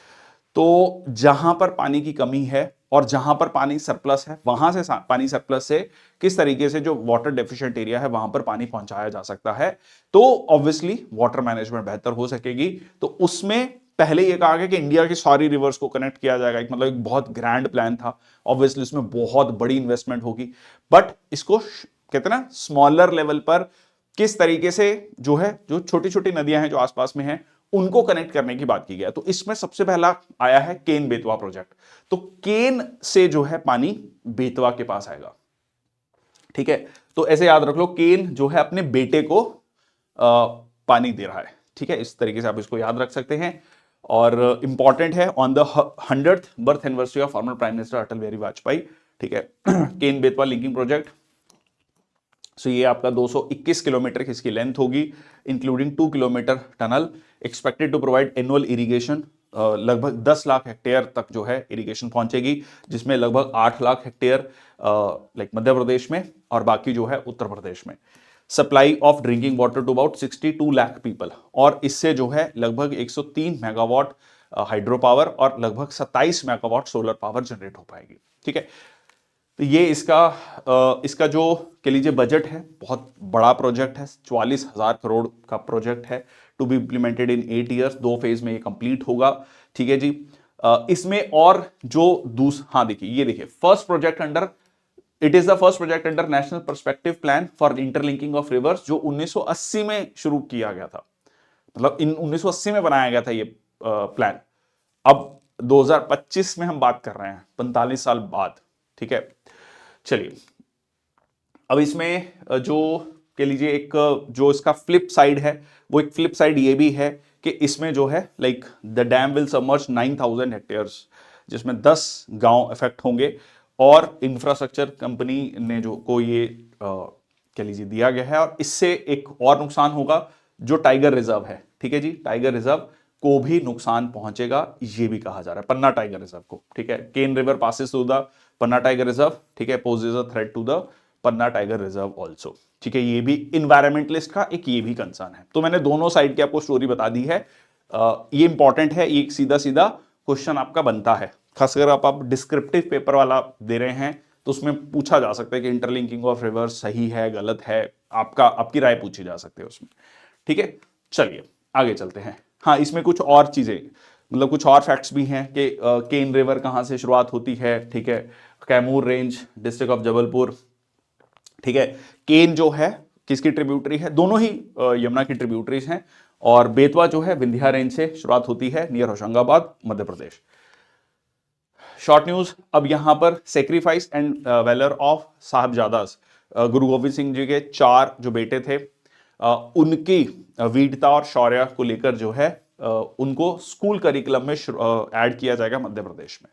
Speaker 1: तो जहां पर पानी की कमी है और जहां पर पानी सरप्लस है, वहां से पानी सरप्लस से किस तरीके से जो वाटर डेफिशिएंट एरिया है वहां पर पानी पहुंचाया जा सकता है, तो ऑब्वियसली वाटर मैनेजमेंट बेहतर हो सकेगी। तो उसमें पहले यह कहा गया कि इंडिया की सारी रिवर्स को कनेक्ट किया जाएगा, एक मतलब एक बहुत ग्रैंड प्लान था। ऑब्वियसली इसमें बहुत बड़ी इन्वेस्टमेंट होगी, बट इसको कहते हैं ना स्मॉलर लेवल पर किस तरीके से जो है, जो छोटी छोटी नदियां हैं जो आसपास में हैं उनको कनेक्ट करने की बात की गई। तो इसमें सबसे पहला आया है केन बेतवा प्रोजेक्ट। तो केन से जो है पानी बेतवा के पास आएगा, ठीक है। तो ऐसे याद रख लो, केन जो है अपने बेटे को पानी दे रहा है, ठीक है, इस तरीके से आप इसको याद रख सकते हैं। और इंपॉर्टेंट है, on the 100th birth anniversary of former prime minister Atal Bihari Vajpayee, ठीक है, Ken Betwa linking project. So ये आपका 221 किलोमीटर की इसकी लेंथ होगी, including 2 kilometre tunnel, expected to provide annual irrigation, लगभग 10 लाख हेक्टेयर तक जो है इरिगेशन पहुंचेगी, जिसमें लगभग 8 लाख हेक्टेयर लाइक मध्य प्रदेश में और बाकी जो है उत्तर प्रदेश में। Supply of drinking water to about 62 lakh people, और इससे जो है लगभग 103 मेगावाट हाइड्रो पावर और लगभग 27 मेगावाट सोलर पावर जनरेट हो पाएगी, ठीक है। तो ये इसका जो कह लीजिए बजट है, बहुत बड़ा प्रोजेक्ट है, 44,000 करोड़ का प्रोजेक्ट है, to be implemented in 8 years, 2 phase में ये कंप्लीट होगा, ठीक है जी। इसमें और जो हाँ देखिए, ये देखिए, first project under, it is the first project under national perspective plan for interlinking of reverse, जो 1980 में शुरू किया गया था, मतलब इन 1980 में बनाया गया था ये प्लान। अब 2025 में हम बात कर रहे हैं, 45 साल बाद, ठीक है। चलिए, अब इसमें जो कह लीजिए एक जो इसका फ्लिप साइड है, वो एक फ्लिप साइड ये भी है कि इसमें जो है like the dam will submerge 9,000 hectares, जिसमें 10 गांव इफेक्ट होंगे, और इंफ्रास्ट्रक्चर कंपनी ने जो को ये कह लीजिए दिया गया है। और इससे एक और नुकसान होगा, जो टाइगर रिजर्व है, ठीक है जी, टाइगर रिजर्व को भी नुकसान पहुंचेगा, ये भी कहा जा रहा है, पन्ना टाइगर रिजर्व को, ठीक है। Ken river passes through the Panna tiger reserve, ठीक है, poses a threat to the Panna tiger reserve also, ठीक है। ये भी इन्वायरमेंटलिस्ट का एक ये भी कंसर्न है। तो मैंने दोनों साइड की आपको स्टोरी बता दी है, ये इंपॉर्टेंट है, ये सीधा सीधा क्वेश्चन आपका बनता है, खासकर आप डिस्क्रिप्टिव पेपर वाला दे रहे हैं तो उसमें पूछा जा सकता है कि इंटरलिंकिंग ऑफ रिवर्स सही है गलत है, आपकी राय पूछी जा सकती है उसमें, ठीक है। चलिए आगे चलते हैं। हाँ, इसमें कुछ और चीजें, मतलब कुछ और फैक्ट्स भी हैं कि केन रिवर कहां से शुरुआत होती है, ठीक है, Kaimur range, district of Jabalpur, ठीक है। केन जो है किसकी ट्रिब्यूटरी है, दोनों ही यमुना की ट्रिब्यूटरीज हैं। और बेतवा जो है विंध्या रेंज से शुरुआत होती है, near Hoshangabad, Madhya Pradesh. Short news, अब यहां पर सेक्रीफाइस एंड वेलर ऑफ साहबजादास, गुरु गोविंद सिंह जी के 4 जो बेटे थे, उनकी वीरता और शौर्य को लेकर जो है उनको स्कूल करिकुलम में ऐड किया जाएगा मध्य प्रदेश में।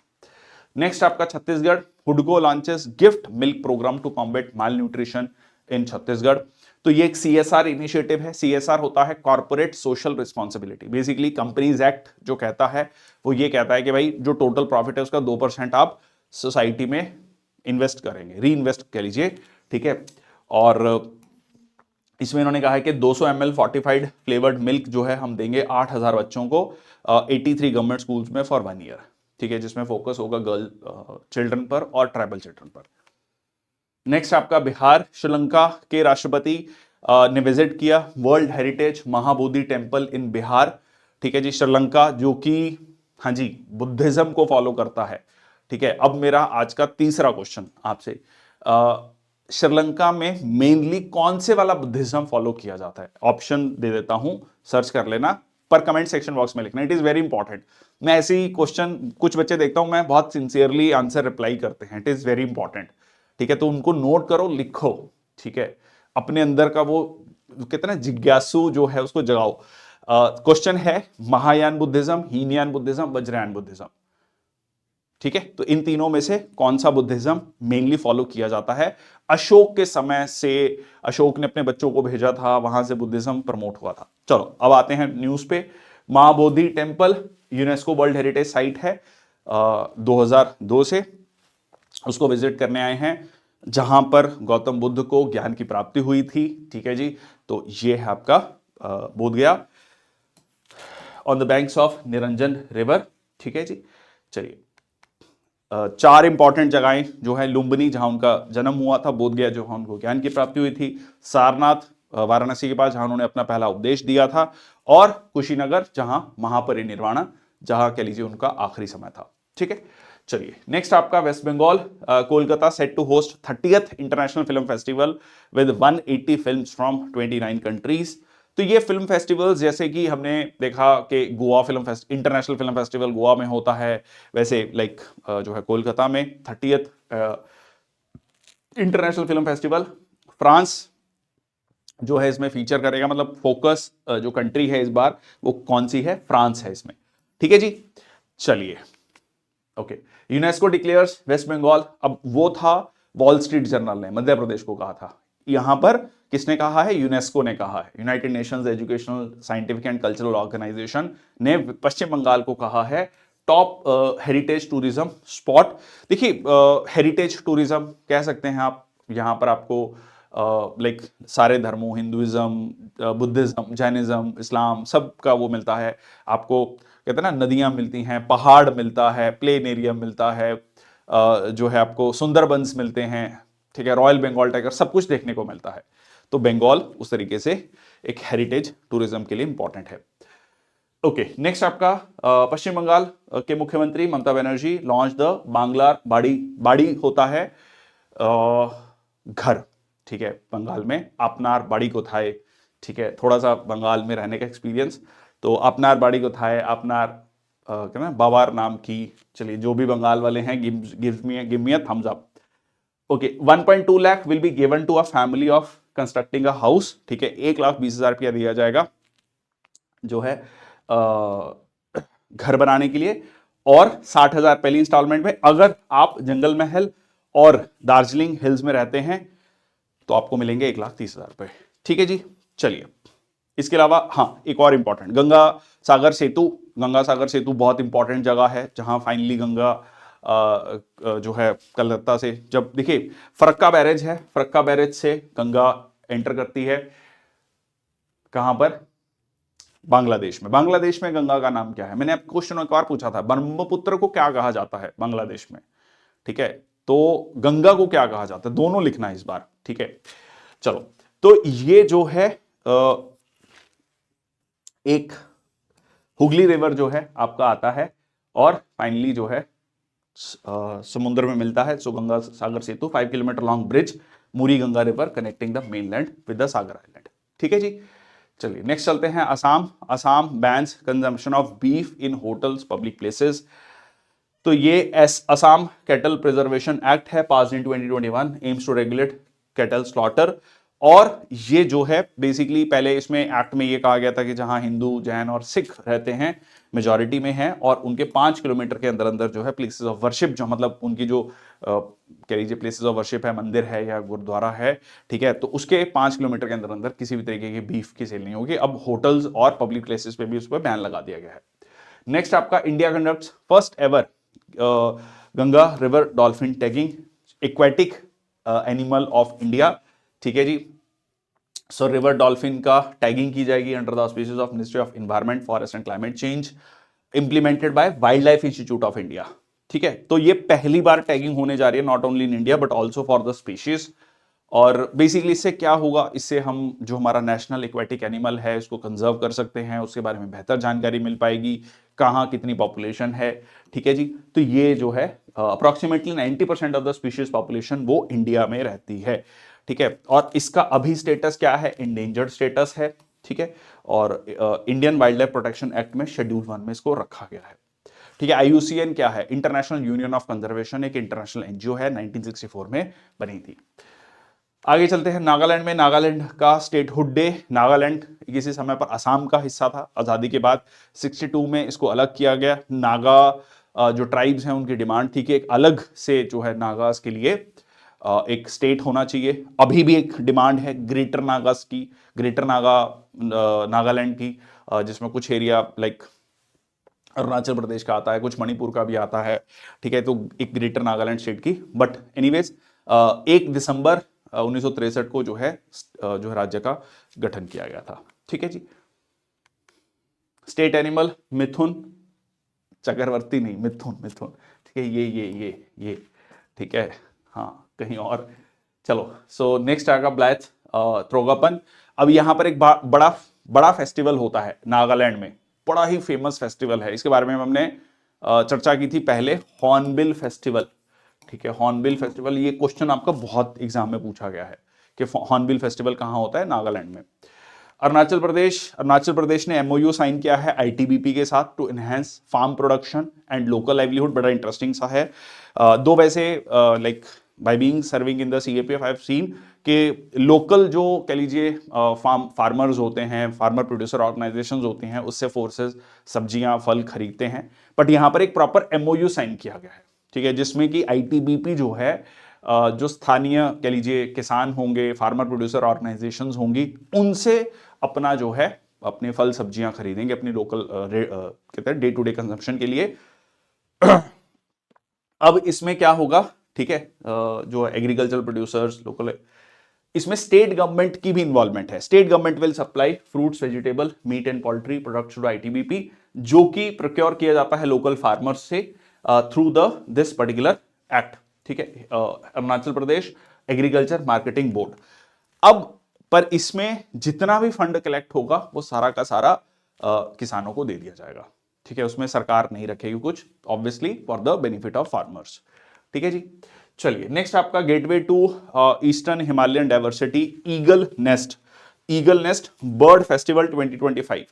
Speaker 1: नेक्स्ट आपका छत्तीसगढ़, हुडको launches gift milk programme to combat malnutrition in Chhattisgarh. तो ये एक सीएसआर इनिशिएटिव है। सीएसआर होता है corporate social responsibility. Basically companies act जो कहता है वो ये कहता है कि भाई जो टोटल प्रॉफिट है उसका 2% आप सोसाइटी में इन्वेस्ट करेंगे, री इन्वेस्ट कह लीजिए, ठीक है। और इसमें इन्होंने कहा है कि 200 ml फोर्टिफाइड फ्लेवर्ड मिल्क जो है हम देंगे 8000 बच्चों को 83 गवर्नमेंट स्कूल्स में फॉर 1 ईयर, ठीक है, जिसमें फोकस होगा गर्ल चिल्ड्रन पर और ट्राइबल चिल्ड्रन पर। नेक्स्ट आपका बिहार, श्रीलंका के राष्ट्रपति ने विजिट किया world heritage Mahabodhi temple in Bihar, ठीक है जी। श्रीलंका जो कि हाँ जी बुद्धिज्म को फॉलो करता है, ठीक है। अब मेरा आज का तीसरा क्वेश्चन आपसे, श्रीलंका में मेनली कौन से वाला बुद्धिज्म फॉलो किया जाता है? ऑप्शन दे देता हूं, सर्च कर लेना, पर कमेंट सेक्शन बॉक्स में लिखना, इट इज वेरी इंपॉर्टेंट। मैं ऐसे ही क्वेश्चन कुछ बच्चे देखता हूं, मैं बहुत सिंसियरली आंसर रिप्लाई करते हैं, इट इज वेरी इंपॉर्टेंट, ठीक है। तो उनको नोट करो, लिखो, ठीक है, अपने अंदर का वो कितना जिज्ञासु जो है उसको जगाओ। क्वेश्चन है Mahayana Buddhism, Hinayana Buddhism, Vajrayana Buddhism, ठीक है। तो इन तीनों में से कौन सा बुद्धिज्म मेनली फॉलो किया जाता है? अशोक के समय से, अशोक ने अपने बच्चों को भेजा था, वहां से बुद्धिज्म प्रमोट हुआ था। चलो अब आते हैं न्यूज पे। Mahabodhi temple UNESCO world heritage site है, 2002 से उसको विजिट करने आए हैं, जहां पर गौतम बुद्ध को ज्ञान की प्राप्ति हुई थी, ठीक है जी। तो ये है आपका बोध गया on the banks of Niranjan river, ठीक है जी। चलिए 4 इंपॉर्टेंट जगहें जो है, लुम्बिनी जहां उनका जन्म हुआ था, बोध गया जहां उनको ज्ञान की प्राप्ति हुई थी, सारनाथ वाराणसी के पास जहां उन्होंने अपना पहला उपदेश दिया था, और कुशीनगर जहां महापरिनिर्वाण, जहां कह लीजिए उनका आखिरी समय था, ठीक है। चलिए नेक्स्ट आपका West Bengal, Kolkata set to host 30th international film festival with 180 films from 29 countries. तो ये फिल्म फेस्टिवल्स जैसे कि हमने देखा कि Goa international film festival Goa में होता है, वैसे लाइक जो है कोलकाता में 30th international film festival, France जो है इसमें फीचर करेगा, मतलब फोकस जो कंट्री है इस बार वो कौन सी है? फ्रांस है इसमें, ठीक है जी। चलिए okay, UNESCO declares West Bengal, अब वो था वॉल स्ट्रीट जर्नल ने मध्य प्रदेश को कहा था, यहां पर किसने कहा है? यूनेस्को ने कहा है, United Nations Educational Scientific and Cultural Organization ने पश्चिम बंगाल को कहा है टॉप हेरिटेज टूरिज्म स्पॉट। देखिए हेरिटेज टूरिज्म कह सकते हैं आप, यहां पर आपको लाइक सारे धर्मों, हिंदुइज्म, बुद्धिज्म, जैनिज्म, इस्लाम, सब का वो मिलता है आपको, कहते हैं ना नदियां मिलती हैं, पहाड़ मिलता है, प्लेन एरिया मिलता है, जो है आपको सुंदरबंस मिलते हैं, ठीक है, रॉयल बंगाल टाइगर, सब कुछ देखने को मिलता है। तो बंगाल उस तरीके से एक हेरिटेज टूरिज्म के लिए इंपॉर्टेंट है। ओके नेक्स्ट आपका पश्चिम बंगाल के मुख्यमंत्री ममता बनर्जी लॉन्च द बांग्ला बाड़ी, बाड़ी होता है घर, ठीक है, बंगाल में अपनार बाड़ी को थाए, ठीक है, थोड़ा सा बंगाल में रहने का एक्सपीरियंस, तो अपनार बाड़ी को थाए, अपनार क्या ना बावार नाम की। चलिए जो भी बंगाल वाले हैं give me a thumbs up. Okay 1.2 lakh will be given to a family of constructing a house, ठीक है, 1,20,000 रुपया दिया जाएगा जो है घर बनाने के लिए, और 60,000 पहली इंस्टॉलमेंट में। अगर आप जंगल महल और दार्जिलिंग हिल्स में रहते हैं तो आपको मिलेंगे 1,30,000 रुपए, ठीक है जी। चलिए इसके अलावा हाँ एक और इंपॉर्टेंट, गंगा सागर सेतु। गंगा सागर सेतु बहुत इंपॉर्टेंट जगह है जहां फाइनली गंगा जो है कलकत्ता से, जब देखिए फरक्का बैरेज है, फरक्का बैरेज से गंगा एंटर करती है कहां पर? बांग्लादेश में। बांग्लादेश में गंगा का नाम क्या है? मैंने आपको क्वेश्चन एक बार पूछा था, ब्रह्मपुत्र को क्या कहा जाता है बांग्लादेश में, ठीक है, तो गंगा को क्या कहा जाता है? दोनों लिखना है इस बार, ठीक है। चलो तो ये जो है एक हुगली रिवर जो है आपका आता है और फाइनली जो है समुद्र में मिलता है। So Ganga Sagar Setu 5 kilometre long bridge, Muri Ganga river connecting the mainland with the Sagar island. ठीक है जी, चलिए नेक्स्ट चलते हैं। Assam. Assam bans consumption of beef in hotels public places. तो ये असम कैटल प्रिजर्वेशन एक्ट है, pass in 2021, aims to regulate cattle slaughter. और ये जो है बेसिकली पहले इसमें एक्ट में ये कहा गया था कि जहां हिंदू, जैन और सिख रहते हैं, मेजॉरिटी में है, और उनके 5 किलोमीटर के अंदर अंदर जो है प्लेसेस ऑफ वर्शिप, जो मतलब उनकी जो कह लीजिए प्लेसेस ऑफ वर्शिप है, मंदिर है या गुरुद्वारा है, ठीक है, तो उसके 5 किलोमीटर के अंदर अंदर किसी भी तरीके की बीफ की सेल नहीं होगी। अब होटल्स और पब्लिक प्लेसेस पे भी उस पर बैन लगा दिया गया है। नेक्स्ट आपका India conducts first ever Ganga river dolphin tagging, aquatic animal of India. ठीक है जी, सो रिवर डॉल्फिन का टैगिंग की जाएगी under the auspicious of ministry of environment, forest and climate change, implemented bye wild life institute of India. ठीक है, तो ये पहली बार टैगिंग होने जा रही है, not only in India but also for the species. और बेसिकली इससे क्या होगा, इससे हम जो हमारा नेशनल एक्वेटिक एनिमल है इसको कंजर्व कर सकते हैं, उसके बारे में बेहतर जानकारी मिल पाएगी, कहाँ कितनी पॉपुलेशन है। ठीक है जी, तो ये जो है approximately 90% of the species population वो इंडिया में रहती है। ठीक है, और इसका अभी स्टेटस क्या है, इंडेंजर्ड स्टेटस है। ठीक है, और Indian wild life protection act में शेड्यूल 1 में इसको रखा गया है। ठीक है, IUCN क्या है, इंटरनेशनल यूनियन ऑफ कंजर्वेशन, एक इंटरनेशनल एनजीओ है, 1964 में बनी थी। आगे चलते हैं नागालैंड में। नागालैंड का स्टेटहुड डे। नागालैंड किसी समय पर असम का हिस्सा था, आजादी के बाद 62 में इसको अलग किया गया। नागा जो ट्राइब्स हैं उनकी डिमांड थी कि एक अलग से जो है नागास के लिए एक स्टेट होना चाहिए। अभी भी एक डिमांड है ग्रेटर नागास की, ग्रेटर नागालैंड की, जिसमें कुछ एरिया लाइक अरुणाचल प्रदेश का आता है, कुछ मणिपुर का भी आता है। ठीक है, तो एक ग्रेटर नागालैंड स्टेट की। बट एनीवेज 1 दिसंबर 1963 को जो है राज्य का गठन किया गया था। ठीक है जी, स्टेट एनिमल मिथुन, चक्रवर्ती नहीं, मिथुन मिथुन। ठीक है, ये ठीक है, हाँ कहीं और। चलो, सो नेक्स्ट आएगा ब्लैथ त्रोगापन। अब यहां पर एक बड़ा बड़ा फेस्टिवल होता है नागालैंड में, बड़ा ही फेमस फेस्टिवल है, इसके बारे में हमने चर्चा की थी पहले, हॉर्नबिल फेस्टिवल। ठीक है, हॉर्नबिल फेस्टिवल, ये क्वेश्चन आपका बहुत एग्जाम में पूछा गया है कि हॉर्नबिल फेस्टिवल कहां होता है, नागालैंड में। अरुणाचल प्रदेश ने MOU साइन किया है ITBP के साथ to enhance farm production and local livelihood. बड़ा इंटरेस्टिंग सा है। दो वैसे like by being serving in the CAPF I have seen कि लोकल जो कह लीजिए फार्मर्स होते हैं, फार्मर प्रोड्यूसर ऑर्गेनाइजेशंस होती हैं, उससे फोर्सेस सब्जियां फल खरीदते हैं। बट यहां पर एक प्रॉपर MOU साइन किया गया है, ठीक है, जिसमें कि ITBP जो है जो स्थानीय कह लीजिए किसान होंगे, फार्मर प्रोड्यूसर ऑर्गेनाइजेशंस होंगी, उनसे अपना जो है अपने फल सब्जियां खरीदेंगे अपनी लोकल कहते हैं डे टू डे कंजम्पशन के लिए। अब इसमें क्या होगा, ठीक है, जो एग्रीकल्चर प्रोड्यूसर्स लोकल, इसमें स्टेट गवर्नमेंट की भी इन्वॉल्वमेंट है। State government will supply fruits, vegetable, meat and poultry products to ITBP, जो कि प्रोक्योर किया जाता है लोकल फार्मर्स से थ्रू दिस पर्टिकुलर एक्ट। ठीक है, Arunachal Pradesh agriculture marketing board. अब पर इसमें जितना भी फंड कलेक्ट होगा वो सारा का सारा किसानों को दे दिया जाएगा। ठीक है, उसमें सरकार नहीं रखेगी कुछ, obviously for the benefit of farmers. ठीक है जी, चलिए नेक्स्ट आपका gateway to eastern Himalayan diversity, Eagle Nest bird festival 2025।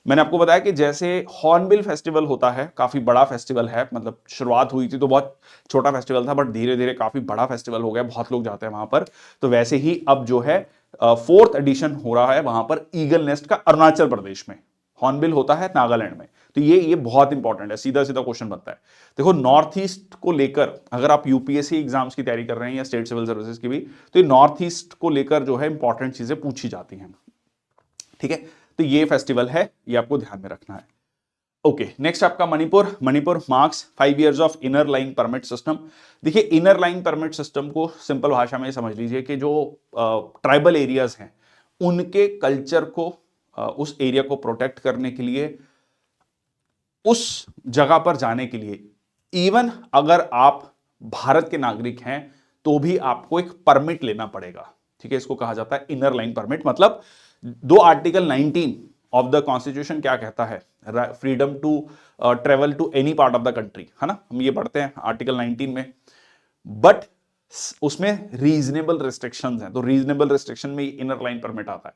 Speaker 1: मैंने आपको बताया कि जैसे हॉर्नबिल फेस्टिवल होता है, काफी बड़ा फेस्टिवल है, मतलब शुरुआत हुई थी तो बहुत छोटा फेस्टिवल था, बट धीरे धीरे काफी बड़ा फेस्टिवल हो गया, बहुत लोग जाते हैं वहां पर। तो वैसे ही अब जो है 4th एडिशन हो रहा है वहां पर ईगल नेस्ट का, अरुणाचल प्रदेश में। हॉर्नबिल होता है नागालैंड में। तो ये बहुत इंपॉर्टेंट है, सीधा सीधा क्वेश्चन बनता है। देखो नॉर्थ ईस्ट को लेकर, अगर आप UPSC एग्जाम्स की तैयारी कर रहे हैं या स्टेट सिविल सर्विसेज की भी, तो ये नॉर्थ ईस्ट को लेकर जो है इंपॉर्टेंट चीजें पूछी जाती हैं। ठीक है, तो ये फेस्टिवल है, ये आपको ध्यान में रखना है। ओके, नेक्स्ट आपका Manipur marks 5 years of inner line permit system. देखिए इनर लाइन परमिट सिस्टम को सिंपल भाषा में समझ लीजिए कि जो ट्राइबल एरियाज हैं उनके कल्चर को, उस एरिया को प्रोटेक्ट करने के लिए, उस जगह पर जाने के लिए, इवन अगर आप भारत के नागरिक हैं तो भी आपको एक परमिट लेना पड़ेगा। ठीक है, इसको कहा जाता है इनर लाइन परमिट। मतलब दो आर्टिकल 19 ऑफ द कॉन्स्टिट्यूशन क्या कहता है, freedom to travel to any part of the country, है ना, हम ये पढ़ते हैं आर्टिकल 19 में। बट उसमें रीजनेबल रिस्ट्रिक्शंस हैं, तो रीजनेबल रिस्ट्रिक्शन में इनर लाइन परमिट आता है।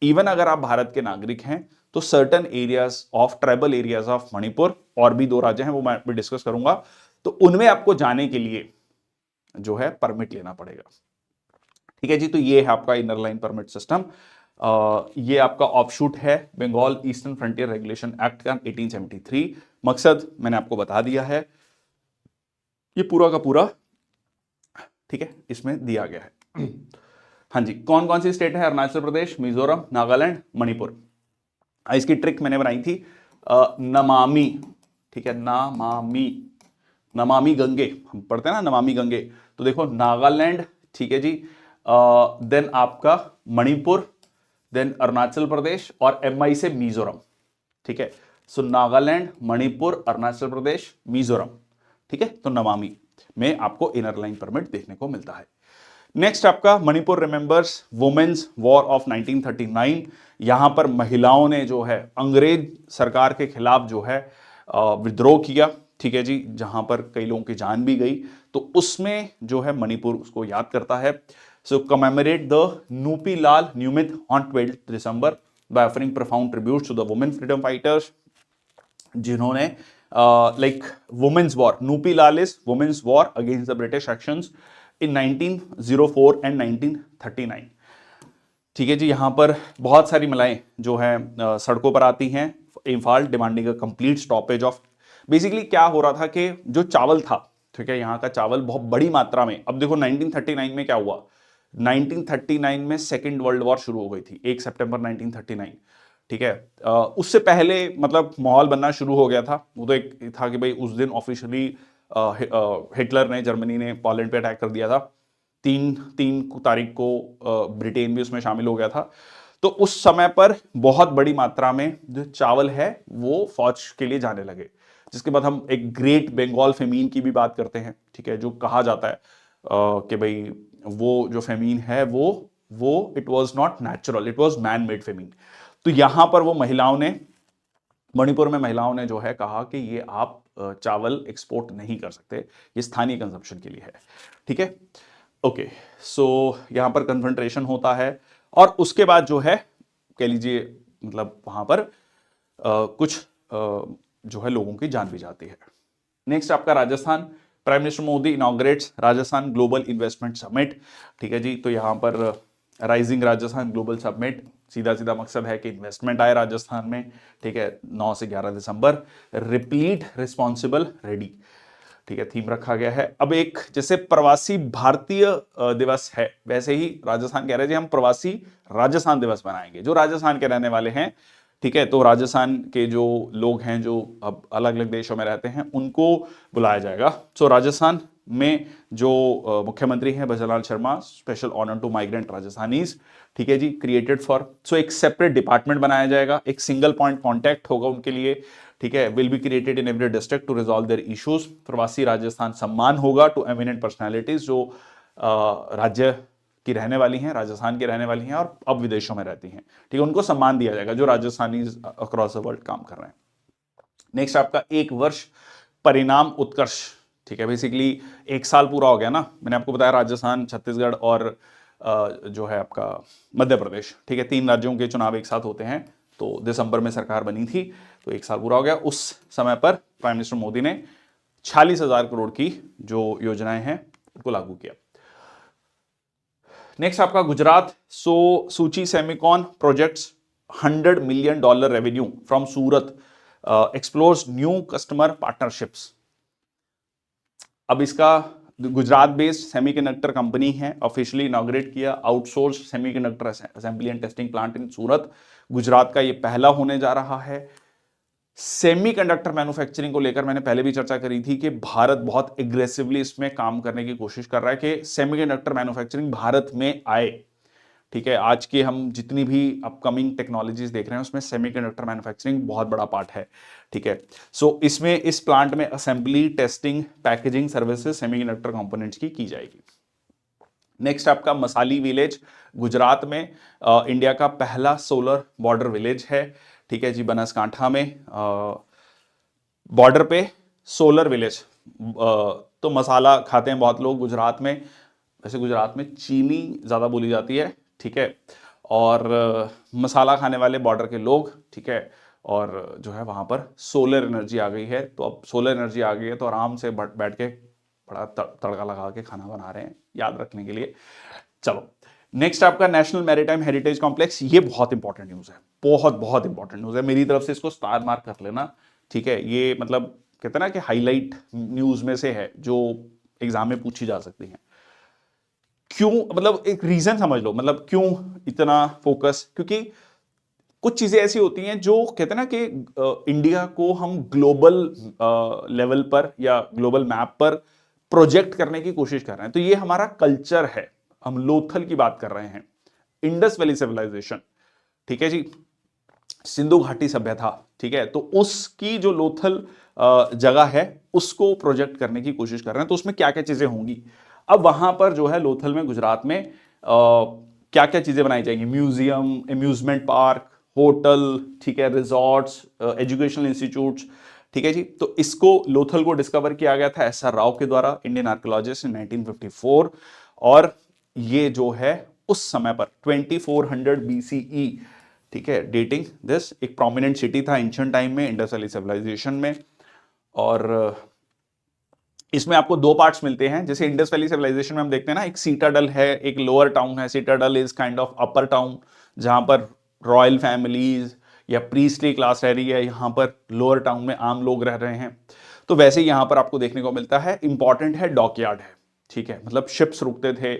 Speaker 1: इवन अगर आप भारत के नागरिक हैं तो certain areas of tribal areas of Manipur, और भी 2 राज्य हैं वो मैं भी डिस्कस करूंगा, तो उनमें आपको जाने के लिए जो है परमिट लेना पड़ेगा। ठीक है जी, तो ये है आपका इनर लाइन परमिट सिस्टम। ये आपका ऑफशूट है Bengal Eastern Frontier Regulation Act का 1873। मकसद मैंने आपको बता दिया है, ये पूरा का पूरा, ठीक है, इसमें दिया गया है। हाँ जी, कौन कौन सी स्टेट है? अरुणाचल प्रदेश, मिजोरम, नागालैंड, मणिपुर। इसकी ट्रिक मैंने बनाई थी, नमामि, ठीक है, नमामि, नमामि गंगे, हम पढ़ते हैं ना नमामि गंगे, तो देखो नागालैंड, ठीक है जी, देन आपका मणिपुर, देन अरुणाचल प्रदेश, और MI से मिजोरम। ठीक है, सो नागालैंड, मणिपुर, अरुणाचल प्रदेश, मिजोरम। ठीक है, तो नमामि में आपको इनर लाइन परमिट देखने को मिलता है। नेक्स्ट आपका Manipur remembers women's war of 1939। यहां पर महिलाओं ने जो है अंग्रेज सरकार के खिलाफ जो है विद्रोह किया, ठीक है जी, जहां पर कई लोगों की जान भी गई, तो उसमें जो है मणिपुर उसको याद करता है। So commemorate the Nupi Lal Numit on 12 December by offering profound tributes to the women freedom fighters, जिन्होंने like women's war, Nupi Lal is women's war against the British actions in 1904 and 1939। ठीक है जी, यहां पर बहुत सारी महिलाएं जो है सड़कों पर आती हैं Imphal, demanding a complete stoppage of, basically क्या हो रहा था कि जो चावल था, ठीक है, यहाँ का चावल बहुत बड़ी मात्रा में, अब देखो 1939 में क्या हुआ, 1939 में सेकेंड वर्ल्ड वॉर शुरू हो गई थी 1 सितंबर 1939। ठीक है, उससे पहले मतलब माहौल बनना शुरू हो गया था, वो तो एक था कि भाई उस दिन ऑफिशियली हिटलर ने, जर्मनी ने पोलैंड पे अटैक कर दिया था, 3 तारीख को ब्रिटेन भी उसमें शामिल हो गया था। तो उस समय पर बहुत बड़ी मात्रा में जो चावल है वो फौज के लिए जाने लगे, जिसके बाद हम एक ग्रेट बंगाल फेमीन की भी बात करते हैं। ठीक है, जो कहा जाता है कि भाई वो जो फेमीन है वो it was not natural, it was man made famine. तो यहां पर वो महिलाओं ने, मणिपुर में महिलाओं ने जो है कहा कि ये आप चावल एक्सपोर्ट नहीं कर सकते, ये स्थानीय कंजप्शन के लिए है। ठीक है, ओके, सो यहां पर कन्फ्रंट्रेशन होता है, और उसके बाद जो है कह लीजिए मतलब वहां पर कुछ जो है लोगों की जान भी जाती है। नेक्स्ट आपका Rajasthan, prime minister Modi inaugurates Rajasthan global investment summit. ठीक है जी, तो यहां पर राइजिंग राजस्थान ग्लोबल समिट, सीधा सीधा मकसद है कि इन्वेस्टमेंट आए राजस्थान में। ठीक है, 9 से 11 दिसंबर, रिप्लीट रिस्पॉन्सिबल रेडी, ठीक है, थीम रखा गया है। अब एक जैसे प्रवासी भारतीय दिवस है, वैसे ही राजस्थान कह रहे हैं हम प्रवासी राजस्थान दिवस बनाएंगे, जो राजस्थान के रहने वाले हैं। ठीक है, तो राजस्थान के जो लोग हैं जो अब अलग अलग देशों में रहते हैं उनको बुलाया जाएगा। सो राजस्थान में जो मुख्यमंत्री हैं Bhajanlal Sharma, special honour to migrant Rajasthanis. ठीक है जी, क्रिएटेड फॉर, सो एक सेपरेट डिपार्टमेंट बनाया जाएगा, एक सिंगल पॉइंट कॉन्टैक्ट होगा उनके लिए। ठीक है, will be created in every district to resolve their issues. Pravasi Rajasthan सम्मान होगा टू एमिनेंट पर्सनैलिटीज जो राज्य की रहने वाली हैं, राजस्थान की रहने वाली हैं और अब विदेशों में रहती हैं। ठीक है, उनको सम्मान दिया जाएगा जो राजस्थानी अक्रॉस द वर्ल्ड काम कर रहे हैं। नेक्स्ट आपका 1 वर्ष परिणाम उत्कर्ष। ठीक है, बेसिकली 1 साल पूरा हो गया ना, मैंने आपको बताया राजस्थान, छत्तीसगढ़ और जो है आपका मध्य प्रदेश। ठीक है, 3 राज्यों के चुनाव एक साथ होते हैं, तो दिसंबर में सरकार बनी थी, तो 1 साल पूरा हो गया। उस समय पर प्राइम मिनिस्टर मोदी ने 46,000 करोड़ की जो योजनाएं हैं उनको लागू किया। नेक्स्ट आपका Gujarat, Suchi semicon projects $100 million revenue from Surat, explores new customer partnerships. अब इसका गुजरात बेस्ड सेमीकंडक्टर कंपनी है, ऑफिशियली इनॉग्रेट किया outsource semiconductor assembly and testing plant in Surat. Gujarat का ये पहला होने जा रहा है। सेमीकंडक्टर मैन्युफैक्चरिंग को लेकर मैंने पहले भी चर्चा करी थी कि भारत बहुत एग्रेसिवली इसमें काम करने की कोशिश कर रहा है कि सेमीकंडक्टर मैन्युफैक्चरिंग भारत में आए। ठीक है, आज के हम जितनी भी अपकमिंग टेक्नोलॉजीज देख रहे हैं उसमें सेमीकंडक्टर मैन्युफैक्चरिंग बहुत बड़ा पार्ट है। ठीक है, सो इसमें इस प्लांट में assembly, testing, packaging services semiconductor components की जाएगी। नेक्स्ट आपका मसाली विलेज, गुजरात में इंडिया का पहला सोलर बॉर्डर विलेज है। ठीक है जी, बनासकांठा में बॉर्डर पे सोलर विलेज। तो मसाला खाते हैं बहुत लोग गुजरात में, वैसे गुजरात में चीनी ज़्यादा बोली जाती है, ठीक है, और मसाला खाने वाले बॉर्डर के लोग, ठीक है, और जो है वहाँ पर सोलर एनर्जी आ गई है, तो अब सोलर एनर्जी आ गई है तो आराम से बैठ के बड़ा तड़का लगा के खाना बना रहे हैं, याद रखने के लिए। चलो नेक्स्ट आपका नेशनल मैरीटाइम हेरिटेज कॉम्प्लेक्स, ये बहुत इंपॉर्टेंट न्यूज़ है, बहुत बहुत इंपॉर्टेंट न्यूज़ है, मेरी तरफ से इसको स्टार मार्क कर लेना, ठीक है। ये मतलब कहते हैं ना कि हाईलाइट न्यूज़ में से है जो एग्जाम में पूछी जा सकती है। क्यों, मतलब एक रीजन समझ लो, मतलब क्यों इतना फोकस, क्योंकि कुछ चीजें ऐसी होती हैं जो कहते हैं ना कि इंडिया को हम ग्लोबल लेवल पर या ग्लोबल मैप पर प्रोजेक्ट करने की कोशिश कर रहे हैं। तो ये हमारा कल्चर है, हम लोथल की बात कर रहे हैं, इंडस वैली सिविलाइजेशन, ठीक है जी, सिंधु घाटी सभ्यता, ठीक है, तो उसकी जो लोथल जगह है उसको प्रोजेक्ट करने की कोशिश कर रहे हैं। तो उसमें क्या क्या चीजें होंगी, अब वहां पर जो है लोथल में गुजरात में क्या क्या चीजें बनाई जाएंगी, म्यूजियम, अम्यूजमेंट पार्क, होटल, ठीक है, रिजॉर्ट्स, एजुकेशनल इंस्टीट्यूट्स, ठीक है जी। तो इसको लोथल को डिस्कवर किया गया था एस आर राव के द्वारा, इंडियन आर्कियोलॉजिस्ट, इन 1954, और ये जो है उस समय पर 2400 BCE, ठीक है, डेटिंग दिस, एक प्रोमिनेंट सिटी था एंशिएंट टाइम में, इंडस वैली सिविलाइजेशन में। और इसमें आपको दो पार्ट्स मिलते हैं, जैसे इंडस वैली सिविलाइजेशन में हम देखते हैं ना, एक सीटाडल है, एक लोअर टाउन है। Citadel is kind of upper town, जहां पर रॉयल फैमिलीज या प्रीस्टली क्लास रह रही है, यहां पर लोअर टाउन में आम लोग रह रहे हैं। तो वैसे ही यहां पर आपको देखने को मिलता है, इंपॉर्टेंट है डॉकयार्ड है, ठीक है, मतलब शिप्स रुकते थे।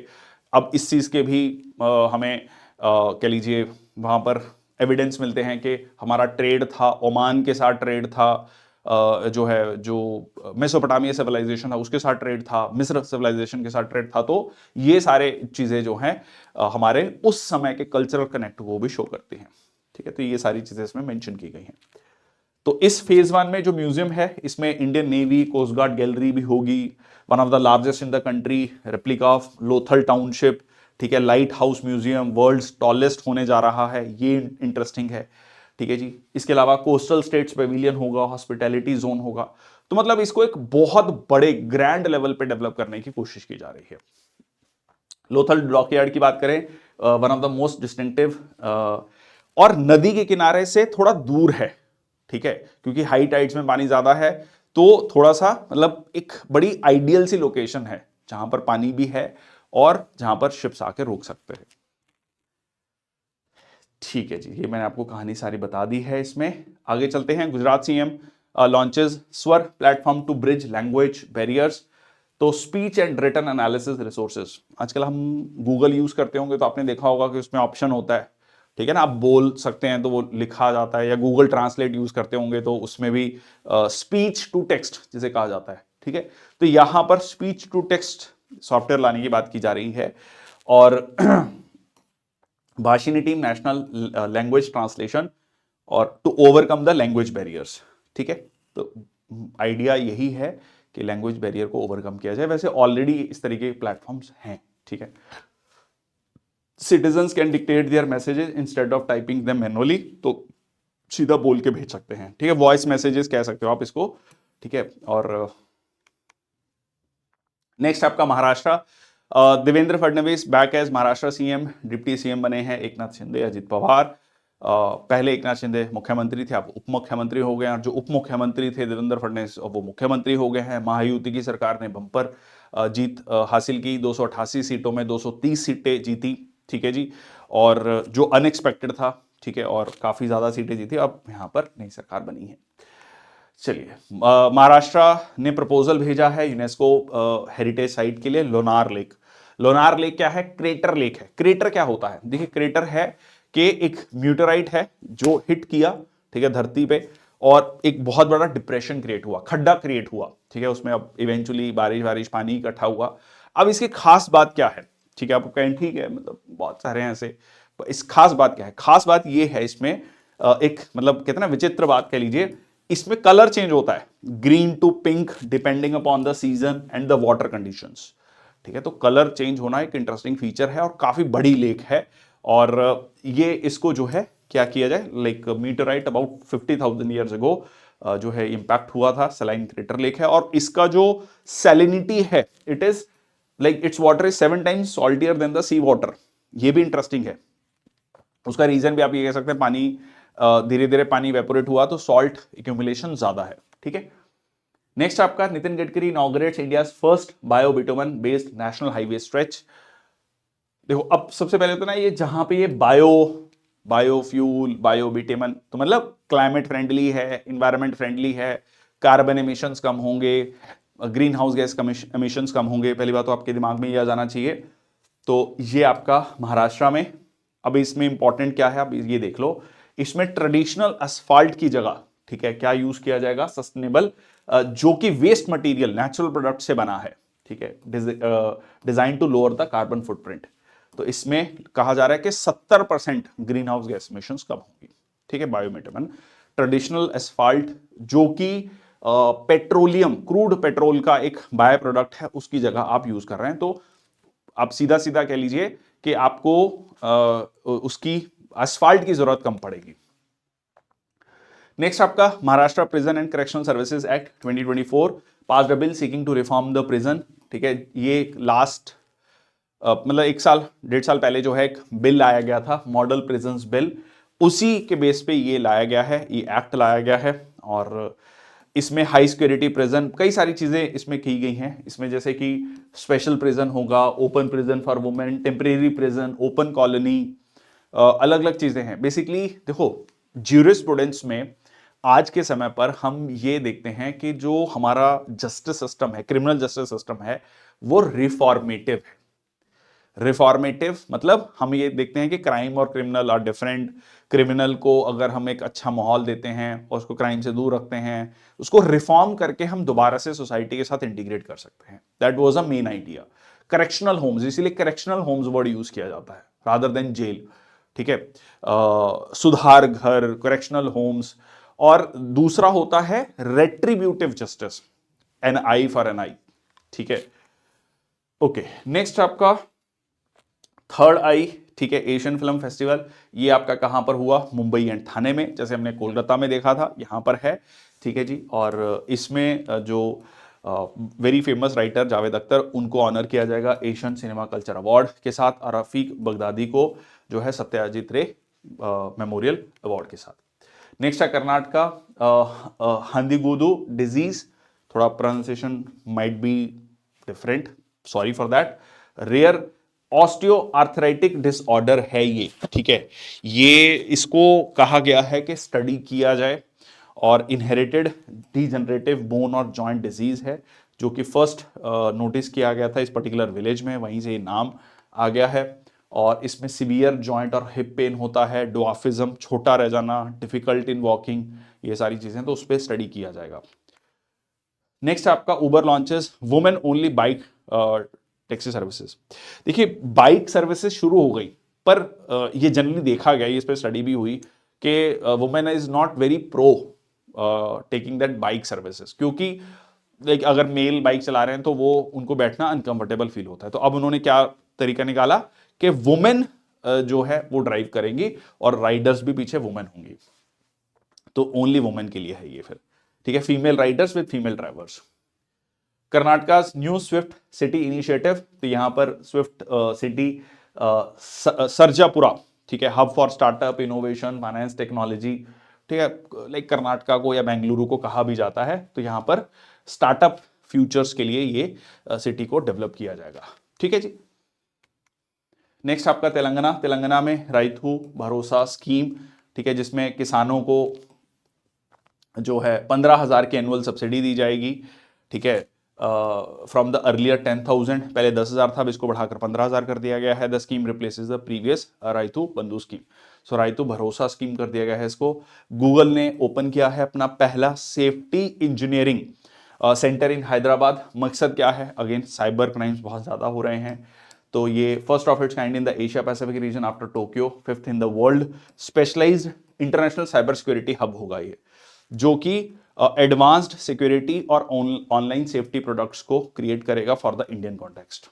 Speaker 1: अब इस चीज के भी हमें कह लीजिए वहां पर एविडेंस मिलते हैं कि हमारा ट्रेड था, ओमान के साथ ट्रेड था, जो है जो मेसोपोटामिया सिविलाइजेशन था उसके साथ ट्रेड था, मिस्र सिविलाइजेशन के साथ ट्रेड था। तो ये सारे चीजें जो हैं हमारे उस समय के कल्चरल कनेक्ट को भी शो करती हैं, ठीक है। तो ये सारी चीजें इसमें मेंशन की गई हैं। तो इस फेज 1 में जो म्यूजियम है, इसमें Indian navy, coast guard gallery भी होगी, one of the largest in the country, replica of Lothal township, ठीक है, light house museum world's tallest होने जा रहा है, ये इंटरेस्टिंग है, ठीक है जी। इसके अलावा कोस्टल स्टेट्स पेविलियन होगा, हॉस्पिटैलिटी जोन होगा। तो मतलब इसको एक बहुत बड़े ग्रैंड लेवल पे डेवलप करने की कोशिश की जा रही है। लोथल डॉकयार्ड की बात करें, one of the most distinctive, और नदी के किनारे से थोड़ा दूर है, ठीक है, क्योंकि हाई टाइड्स में पानी ज्यादा है, तो थोड़ा सा मतलब एक बड़ी आइडियल सी लोकेशन है जहां पर पानी भी है और जहां पर शिप्स आके रोक सकते हैं, ठीक है जी। ये मैंने आपको कहानी सारी बता दी है। इसमें आगे चलते हैं। Gujarat CM launches Swar platform to bridge language barriers. तो speech and written analysis resources, आजकल हम गूगल यूज करते होंगे तो आपने देखा होगा कि उसमें ऑप्शन होता है, ठीक है ना, आप बोल सकते हैं तो वो लिखा जाता है, या गूगल ट्रांसलेट यूज करते होंगे तो उसमें भी स्पीच टू टेक्स्ट जिसे कहा जाता है, ठीक है। तो यहां पर स्पीच टू टेक्स्ट सॉफ्टवेयर लाने की बात की जा रही है, और Bhashini team national language translation और to overcome the language barriers, ठीक है। तो आइडिया यही है कि लैंग्वेज बैरियर को ओवरकम किया जाए। वैसे ऑलरेडी इस तरीके के प्लेटफॉर्म्स हैं, ठीक है। Citizens can dictate there messages instead of typing them manually, तो सीधा बोल के भेज सकते हैं, ठीक है, वॉइस मैसेजेस कह सकते हो आप इसको, ठीक है। और नेक्स्ट आपका Maharashtra, Devendra Fadnavis back as Maharashtra CM, deputy CM बने हैं एकनाथ शिंदे, अजित पवार। पहले एकनाथ शिंदे मुख्यमंत्री थे, अब उप मुख्यमंत्री हो गए, और जो उप मुख्यमंत्री थे देवेंद्र फडणवीस वो मुख्यमंत्री हो गए हैं। महायुति की सरकार ने बम्पर जीत हासिल की, 288 सीटों में 230 सीटें जीती, ठीक है जी, और जो अनएक्सपेक्टेड था, ठीक है, और काफी ज्यादा सीटें जीती। अब यहां पर नई सरकार बनी है। चलिए, महाराष्ट्र ने प्रपोजल भेजा है यूनेस्को हेरिटेज साइट के लिए, लोनार लेक। लोनार लेक क्या है? क्रेटर लेक है। क्रेटर क्या होता है? देखिए, क्रेटर है कि एक म्यूटेराइट है जो हिट किया, ठीक है, धरती पे, और एक बहुत बड़ा डिप्रेशन क्रिएट हुआ, खड्डा क्रिएट हुआ, ठीक है, उसमें अब इवेंचुअली बारिश पानी इकट्ठा हुआ। अब इसकी खास बात क्या है? ठीक है, आपको कहें ठीक है, मतलब बहुत सारे हैं ऐसे, इस खास बात क्या है? खास बात ये है इसमें एक मतलब कहते हैं ना विचित्र बात कह लीजिए, इसमें कलर चेंज होता है, green to pink depending upon the season and the water conditions, ठीक है। तो कलर चेंज होना एक इंटरेस्टिंग फीचर है और काफी बड़ी लेक है, और ये इसको जो है क्या किया जाए, लाइक मीटराइट अबाउट 50,000 ईयर्स अगो जो है इंपैक्ट हुआ था, सलाइन क्रेटर लेक है, और इसका जो सैलिनिटी है, it is like it's water is 7 times saltier than the sea water. ये भी इंटरेस्टिंग है। उसका रीजन भी आप ये कह सकते हैं, पानी धीरे धीरे पानी वेपोरेट हुआ तो सॉल्ट एक्यूमुलेशन ज्यादा है। ठीक है, नेक्स्ट आपका Nitin Gadkari inaugurates India's first bio bitumen based national highway stretch. देखो अब सबसे पहले तो ना, ये जहां पे ये बायोफ्यूल बायो बिटुमन, तो मतलब क्लाइमेट फ्रेंडली है, इन्वायरमेंट फ्रेंडली है, कार्बन एमिशंस कम होंगे, ग्रीन हाउस गैस एमिशंस कम होंगे। पहली बात तो आपके दिमाग में यह आ जाना चाहिए। तो ये आपका महाराष्ट्र में। अब इसमें इंपॉर्टेंट क्या है, अब ये देख लो, इसमें ट्रेडिशनल असफाल्ट की जगह, ठीक है, क्या यूज किया जाएगा, सस्टेनेबल, जो कि वेस्ट मटेरियल नेचुरल प्रोडक्ट से बना है। ठीक है, design to lower the carbon footprint. तो इसमें कहा जा रहा है कि 70% ग्रीन हाउस गैस एमिशंस कम होंगी। ठीक है, बायोमेटामन ट्रेडिशनल एसफाल्ट, जो कि पेट्रोलियम क्रूड पेट्रोल का एक बाय प्रोडक्ट है, उसकी जगह आप यूज कर रहे हैं। तो आप सीधा सीधा कह लीजिए कि आपको उसकी एसफाल्ट की जरूरत कम पड़ेगी। नेक्स्ट आपका Maharashtra prison and correctional services act 2024 passed a bill seeking to reform the prison. ठीक है, ये लास्ट मतलब 1-1.5 साल पहले जो है एक बिल लाया गया था, मॉडल प्रिजन्स बिल, उसी के बेस पे ये लाया गया है, ये एक्ट लाया गया है। और इसमें हाई सिक्योरिटी प्रिजन, कई सारी चीजें इसमें की गई हैं। इसमें जैसे कि स्पेशल प्रिजन होगा, open prison for women, temporary prison, open colony, अलग अलग चीजें हैं। बेसिकली देखो, ज्यूरिस्प्रूडेंस में आज के समय पर हम ये देखते हैं कि जो हमारा जस्टिस सिस्टम है, क्रिमिनल जस्टिस सिस्टम है, वो रिफॉर्मेटिव है। रिफॉर्मेटिव मतलब हम ये देखते हैं कि क्राइम और क्रिमिनल आर डिफरेंट। क्रिमिनल को अगर हम एक अच्छा माहौल देते हैं और उसको क्राइम से दूर रखते हैं, उसको रिफॉर्म करके हम दोबारा से सोसाइटी के साथ इंटीग्रेट कर सकते हैं। That was a main idea. Correctional homes, इसीलिए करेक्शनल होम्स वर्ड यूज किया जाता है रादर देन जेल। ठीक है, सुधार घर, करेक्शनल होम्स। और दूसरा होता है retributive justice, an eye for an eye. ठीक है, ओके, नेक्स्ट आपका थर्ड आई। ठीक है, एशियन फिल्म फेस्टिवल, ये आपका कहां पर हुआ, मुंबई एंड थाने में, जैसे हमने कोलकाता में देखा था, यहां पर है। ठीक है जी, और इसमें जो very famous writer Javed Akhtar, उनको ऑनर किया जाएगा एशियन सिनेमा कल्चर अवार्ड के साथ, और रफीक बगदादी को जो है सत्याजीत रे मेमोरियल अवार्ड के साथ। नेक्स्ट है कर्नाटका हंदीगुदु डिजीज, थोड़ा pronunciation might be different, sorry for that. Rare osteoarthritic disorder है ये। ठीक है, ये इसको कहा गया है कि स्टडी किया जाए, और इनहेरिटेड डीजनरेटिव बोन और जॉइंट डिजीज है, जो कि फर्स्ट नोटिस किया गया था इस पर्टिकुलर विलेज में, वहीं से ये नाम आ गया है। और इसमें सिवियर जॉइंट और हिप पेन होता है, डवाफिज्म, छोटा रह जाना, डिफिकल्ट इन वॉकिंग, ये सारी चीजें, तो उस पर स्टडी किया जाएगा। नेक्स्ट आपका Uber launches women only bike taxi services. देखिए, बाइक सर्विसेज शुरू हो गई, पर ये जनरली देखा गया, इस पर स्टडी भी हुई कि women is not very pro taking that bike services, क्योंकि लाइक अगर मेल बाइक चला रहे हैं तो वो उनको बैठना अनकंफर्टेबल फील होता है। तो अब उन्होंने क्या तरीका निकाला कि वुमेन जो है वो ड्राइव करेंगी, और राइडर्स भी पीछे वुमेन होंगी, तो ओनली वुमेन के लिए है ये फिर। ठीक है, female Riders with female drivers. Karnataka new Swift city initiative, तो यहां पर स्विफ्ट सिटी सर्जापुरा, ठीक है, hub for startup innovation finance technology. ठीक है, लाइक कर्नाटका को या बेंगलुरु को कहा भी जाता है, तो यहां पर स्टार्टअप फ्यूचर्स के लिए ये सिटी को डेवलप किया जाएगा। ठीक है जी, नेक्स्ट आपका तेलंगाना में राइतू भरोसा स्कीम, ठीक है, जिसमें किसानों को जो है 15,000 की एनुअल सब्सिडी दी जाएगी। ठीक है, फ्रॉम द अर्लियर 10,000, पहले 10,000 था, अब इसको बढ़ाकर 15,000 कर दिया गया है। The scheme replaces the previous Rythu Bandhu scheme, सो राइतू भरोसा स्कीम कर दिया गया है इसको। गूगल ने ओपन किया है अपना पहला सेफ्टी इंजीनियरिंग सेंटर इन हैदराबाद। मकसद क्या है, अगेन साइबर क्राइम्स बहुत ज्यादा हो रहे हैं, तो ये first of its kind in the Asia Pacific region after Tokyo, 5th in the world specialised international cyber security hub होगा ये, जो कि एडवांस्ड सिक्योरिटी और ऑनलाइन सेफ्टी प्रोडक्ट्स को क्रिएट करेगा for the Indian context.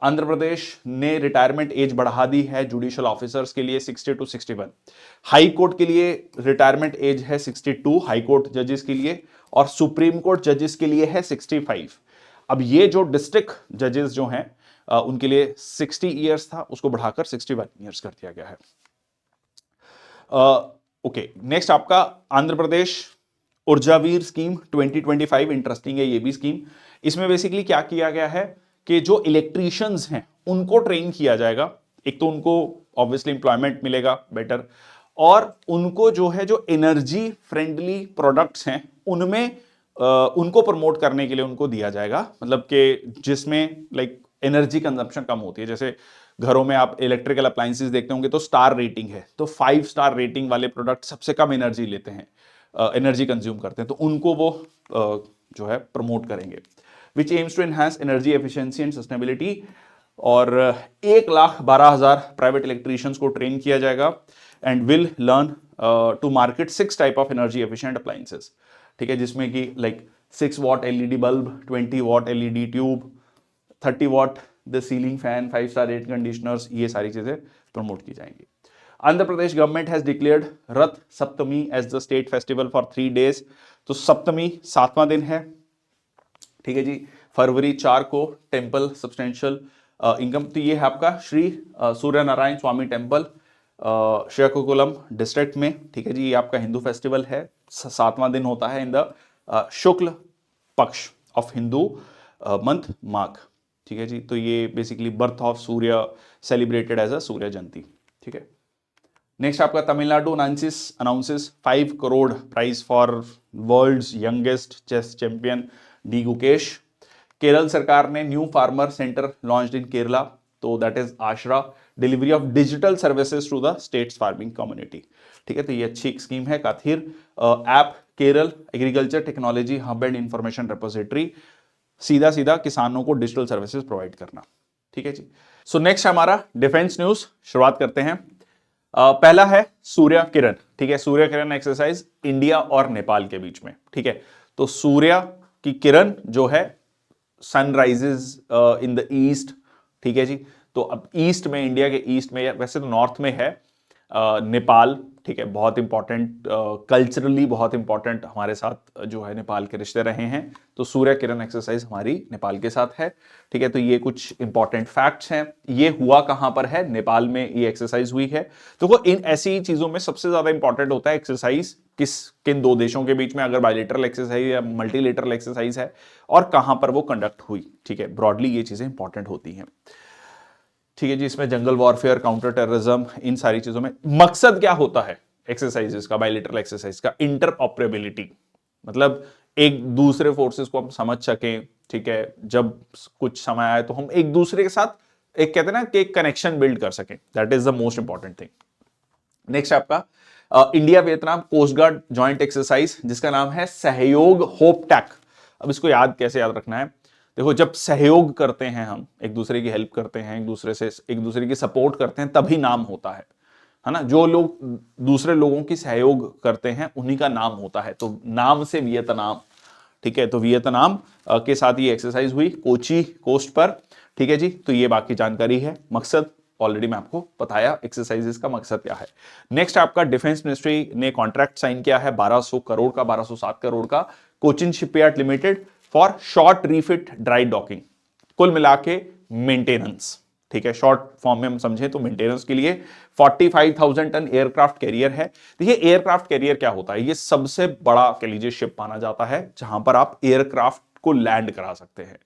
Speaker 1: Andhra Pradesh ने रिटायरमेंट एज बढ़ा दी है जुडिशियल ऑफिसर्स के लिए 60 to 61। हाई कोर्ट के लिए रिटायरमेंट एज है 62 हाई कोर्ट जजेस के लिए, और सुप्रीम कोर्ट जजेस के लिए है 65। अब ये जो डिस्ट्रिक्ट जजेस जो हैं उनके लिए 60 इयर्स था, उसको बढ़ाकर 61 इयर्स कर दिया गया है। ओके, नेक्स्ट आपका आंध्र प्रदेश ऊर्जावीर स्कीम 2025, इंटरेस्टिंग है ये भी स्कीम। इसमें बेसिकली क्या किया गया है कि जो इलेक्ट्रीशियंस हैं उनको ट्रेन किया जाएगा। एक तो उनको ऑब्वियसली एम्प्लॉयमेंट मिलेगा बेटर, और उनको जो है जो एनर्जी फ्रेंडली प्रोडक्ट्स हैं उनमें उनको प्रमोट करने के लिए उनको दिया जाएगा, मतलब कि जिसमें लाइक एनर्जी कंजप्शन कम होती है। जैसे घरों में आप इलेक्ट्रिकल अप्लायंसेस देखते होंगे तो स्टार रेटिंग है, तो 5 स्टार रेटिंग वाले प्रोडक्ट सबसे कम एनर्जी लेते हैं, एनर्जी कंज्यूम करते हैं, तो उनको वो जो है प्रमोट करेंगे। Which aims to enhance energy efficiency and sustainability, और 1,12,000 प्राइवेट इलेक्ट्रीशियंस को ट्रेन किया जाएगा and will learn to market 6 type of energy efficient appliances. ठीक है, जिसमें कि like 6 watt LED bulb, 20 watt LED tube, 30 watt the ceiling fan, 5 star air conditioners, ये सारी चीजें प्रमोट की जाएंगी। Andhra Pradesh government has declared Rath Saptami as the state festival for 3 days। तो सप्तमी 7वां दिन है, ठीक है जी। फरवरी 4 को टेम्पल सब्सटेंशियल इनकम, तो ये है आपका श्री सूर्य नारायण स्वामी टेम्पल श्रीकाकुलम डिस्ट्रिक्ट में, ठीक है जी। ये आपका हिंदू फेस्टिवल है, 7वां दिन होता है इन द शुक्ल पक्ष ऑफ हिंदू मंथ माघ, ठीक है जी। तो ये basically birth of Surya celebrated as a Surya Jayanti, ठीक है। नेक्स्ट आपका Tamil Nadu announces 5 crore prize for world's youngest chess champion D Gukesh. Kerala सरकार ने new farmer centre launched in Kerala, तो that is Ashra, delivery of digital services to the state's farming community, ठीक है। तो ये अच्छी एक स्कीम है। Kathir app Kerala agriculture technology hub and information repository, सीधा सीधा किसानों को डिजिटल सर्विसेज प्रोवाइड करना, ठीक है जी। सो नेक्स्ट हमारा डिफेंस न्यूज, शुरुआत करते हैं। पहला है सूर्य किरण, ठीक है। सूर्य किरण एक्सरसाइज इंडिया और नेपाल के बीच में, ठीक है। तो सूर्य की किरण जो है सनराइजेज इन द ईस्ट, ठीक है जी। तो अब ईस्ट में, इंडिया के ईस्ट में, वैसे तो नॉर्थ में है नेपाल, ठीक है। बहुत इंपॉर्टेंट, कल्चरली बहुत इंपॉर्टेंट हमारे साथ जो है नेपाल के रिश्ते रहे हैं, तो सूर्य किरण एक्सरसाइज हमारी नेपाल के साथ है, ठीक है। तो ये कुछ इंपॉर्टेंट फैक्ट्स हैं। ये हुआ कहां पर है? नेपाल में ये एक्सरसाइज हुई है। तो वो इन ऐसी चीजों में सबसे ज्यादा इंपॉर्टेंट होता है एक्सरसाइज किन 2 देशों के बीच में, अगर बायलेटरल एक्सरसाइज या मल्टीलेटरल एक्सरसाइज है, और कहां पर वो कंडक्ट हुई, ठीक है। ब्रॉडली ये चीजें इंपॉर्टेंट होती हैं, ठीक है जी। इसमें जंगल वॉरफेयर, काउंटर टेररिज्म, इन सारी चीजों में मकसद क्या होता है एक्सरसाइजेस का, बायलेटरल एक्सरसाइज का? इंटरऑपरेबिलिटी, मतलब एक दूसरे फोर्सेस को हम समझ सकें, ठीक है। जब कुछ समय आए तो हम एक दूसरे के साथ एक कहते हैं ना कि एक कनेक्शन बिल्ड कर सकें, that is the most important thing. Next आपका India Vietnam coast guard joint exercise, जिसका नाम है सहयोग होप टैक। अब इसको कैसे याद रखना है? देखो, जब सहयोग करते हैं, हम एक दूसरे की हेल्प करते हैं, एक दूसरे की सपोर्ट करते हैं, तभी नाम होता है ना। जो लोग दूसरे लोगों की सहयोग करते हैं उन्हीं का नाम होता है। तो नाम से वियतनाम, ठीक है। तो वियतनाम के साथ ये एक्सरसाइज हुई कोची कोस्ट पर, ठीक है जी। तो ये बाकी जानकारी है। मकसद ऑलरेडी मैं आपको बताया एक्सरसाइजेस का मकसद क्या है। नेक्स्ट आपका डिफेंस मिनिस्ट्री ने कॉन्ट्रैक्ट साइन किया है 1200 करोड़ का, 1207 करोड़ का, Cochin shipyard limited for short refit dry docking, कुल मिला के मेंटेनेंस, ठीक है। शॉर्ट फॉर्म में हम समझें तो मेंटेनेंस के लिए 45,000 टन एयरक्राफ्ट कैरियर है। देखिए, एयरक्राफ्ट कैरियर क्या होता है? ये सबसे बड़ा कह लीजिए शिप माना जाता है जहां पर आप एयरक्राफ्ट को लैंड करा सकते हैं,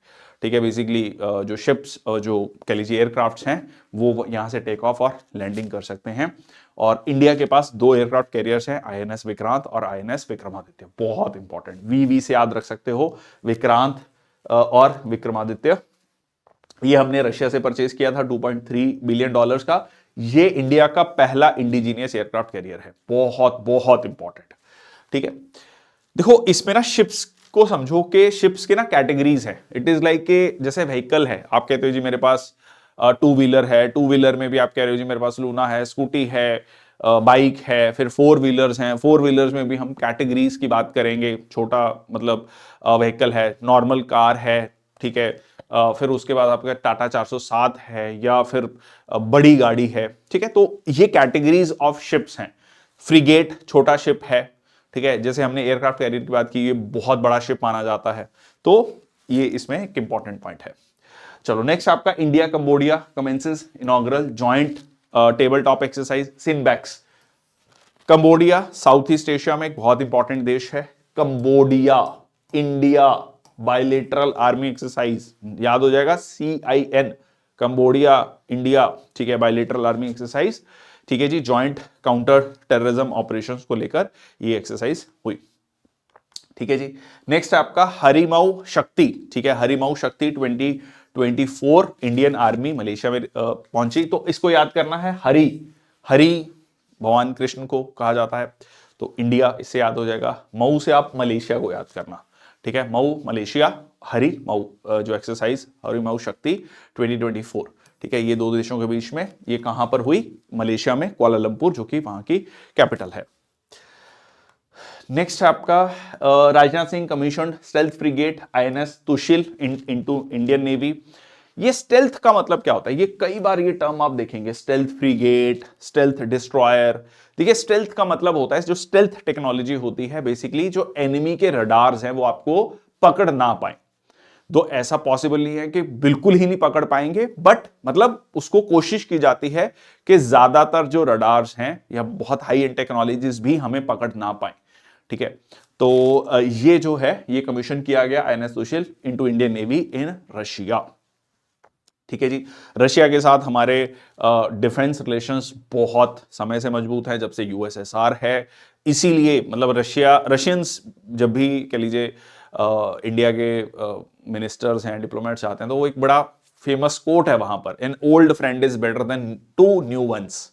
Speaker 1: ठीक है। बेसिकली जो शिप्स, जो कह लीजिए एयरक्राफ्ट हैं, वो यहां से टेक ऑफ और लैंडिंग कर सकते हैं। और इंडिया के पास 2 एयरक्राफ्ट कैरियर्स हैं, आईएनएस विक्रांत और आईएनएस विक्रमादित्य। बहुत इंपॉर्टेंट, वीवी से याद रख सकते हो, विक्रांत और विक्रमादित्य। ये हमने रशिया से परचेज किया था $2.3 बिलियन का। ये इंडिया का पहला इंडिजीनियस एयरक्राफ्ट कैरियर है। बहुत बहुत इंपॉर्टेंट, ठीक है। देखो, इसमें ना शिप्स को समझो कि शिप्स के ना कैटेगरीज है। इट इज लाइक के जैसे व्हीकल है, आप कहते हो जी मेरे पास 2 व्हीलर है, 2 व्हीलर में भी आप कह रहे हो जी मेरे पास लूना है, स्कूटी है, बाइक है, फिर 4 व्हीलर्स हैं। 4 व्हीलर्स में भी हम कैटेगरीज की बात करेंगे। छोटा मतलब व्हीकल है, नॉर्मल कार है, ठीक है, फिर उसके बाद आपका टाटा 407 है या फिर बड़ी गाड़ी है, ठीक है। तो ये कैटेगरीज ऑफ शिप्स हैं। फ्रिगेट छोटा शिप है, ठीक है, जैसे हमने एयरक्राफ्ट कैरियर की बात की, ये बहुत बड़ा शिप माना जाता है, तो ये इसमें एक इंपॉर्टेंट पॉइंट है। चलो नेक्स्ट आपका India Cambodia commences inaugural joint table top exercise CINBAX. Cambodia south east Asia में एक बहुत इंपॉर्टेंट देश है। Cambodia India bilateral army exercise, याद हो जाएगा CIN, कंबोडिया इंडिया, ठीक है, बायलेटरल आर्मी एक्सरसाइज, ठीक है जी। जॉइंट काउंटर टेररिज्म ऑपरेशंस को लेकर ये एक्सरसाइज हुई, ठीक है जी। नेक्स्ट आपका हरिमाऊ शक्ति, ठीक है, हरिमाऊ शक्ति 2024 इंडियन आर्मी मलेशिया में पहुंची। तो इसको याद करना है, हरि हरि भगवान कृष्ण को कहा जाता है, तो इंडिया इससे याद हो जाएगा। मऊ से आप मलेशिया को याद करना, ठीक है, मऊ मलेशिया, हरि मऊ जो एक्सरसाइज हरिमाऊ शक्ति 2024, ठीक है, ये दो देशों के बीच में, ये कहां पर हुई, मलेशिया में, कुआलालंपुर, जो कि वहां की कैपिटल है। नेक्स्ट आपका Rajnath Singh commission stealth frigate INS Tushil into Indian navy. ये स्टेल्थ का मतलब क्या होता है, ये कई बार ये टर्म आप देखेंगे, स्टेल्थ फ्रिगेट, स्टेल्थ डिस्ट्रॉयर। देखिए स्टेल्थ का मतलब होता है, जो स्टेल्थ टेक्नोलॉजी होती है बेसिकली, जो एनिमी के रडार्स हैं वो आपको पकड़ ना पाए। तो ऐसा पॉसिबल नहीं है कि बिल्कुल ही नहीं पकड़ पाएंगे, बट मतलब उसको कोशिश की जाती है कि ज्यादातर जो रडार्स हैं या बहुत हाई एंड टेक्नोलॉजीज भी हमें पकड़ ना पाए, ठीक है। तो ये जो है ये कमीशन किया गया INS Tushil into Indian navy in Russia, ठीक है जी। रशिया के साथ हमारे डिफेंस रिलेशंस बहुत समय से मजबूत है, जब से USSR है, इसीलिए मतलब रशियंस जब भी कह लीजिए इंडिया के मिनिस्टर्स हैं, डिप्लोमेट्स आते हैं, तो वो एक बड़ा फेमस कोट है वहां पर, an old friend is better than 2 new ones,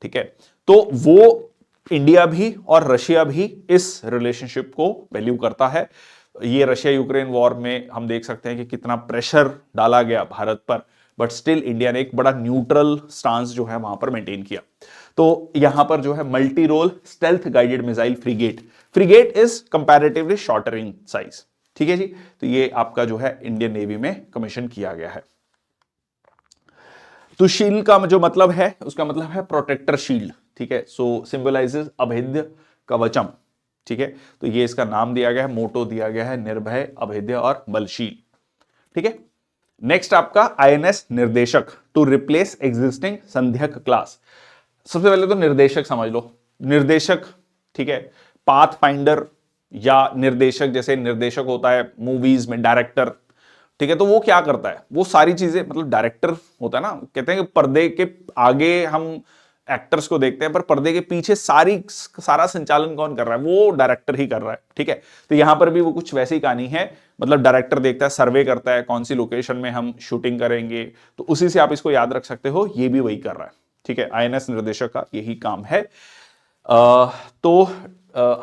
Speaker 1: ठीक है। तो वो इंडिया भी और रशिया भी इस रिलेशनशिप को वैल्यू करता है। ये रशिया यूक्रेन वॉर में हम देख सकते हैं कि कितना प्रेशर डाला गया भारत पर, बट स्टिल इंडिया ने एक बड़ा न्यूट्रल स्टांस जो है वहां पर मेंटेन किया। तो यहां पर जो है multi role stealth guided missile frigate, frigate is comparatively shorter in size, ठीक है जी। तो ये आपका जो है इंडियन नेवी में कमीशन किया गया है। तो शील्ड का जो मतलब है, उसका मतलब है प्रोटेक्टर शील्ड, ठीक है। सो सिंबलाइजेस अभेद्य कवचम, ठीक है। तो ये इसका नाम दिया गया है, मोटो दिया गया है, निर्भय, अभेद्य और बलशील, ठीक है। नेक्स्ट आपका INS निर्देशक टू रिप्लेस एग्जिस्टिंग संध्यक क्लास। सबसे पहले तो निर्देशक समझ लो, निर्देशक, ठीक है, पाथ फाइंडर या निर्देशक, जैसे निर्देशक होता है मूवीज में डायरेक्टर, ठीक है। तो वो क्या करता है, वो सारी चीजें, मतलब डायरेक्टर होता है ना, कहते हैं कि पर्दे के आगे हम एक्टर्स को देखते हैं, पर पर्दे के पीछे सारा संचालन कौन कर रहा है, वो डायरेक्टर ही कर रहा है, ठीक है। तो यहां पर भी वो कुछ वैसी ही कहानी है, मतलब डायरेक्टर देखता है, सर्वे करता है कौन सी लोकेशन में हम शूटिंग करेंगे, तो उसी से आप इसको याद रख सकते हो, ये भी वही कर रहा है, ठीक है। INS निर्देशक का यही काम है। तो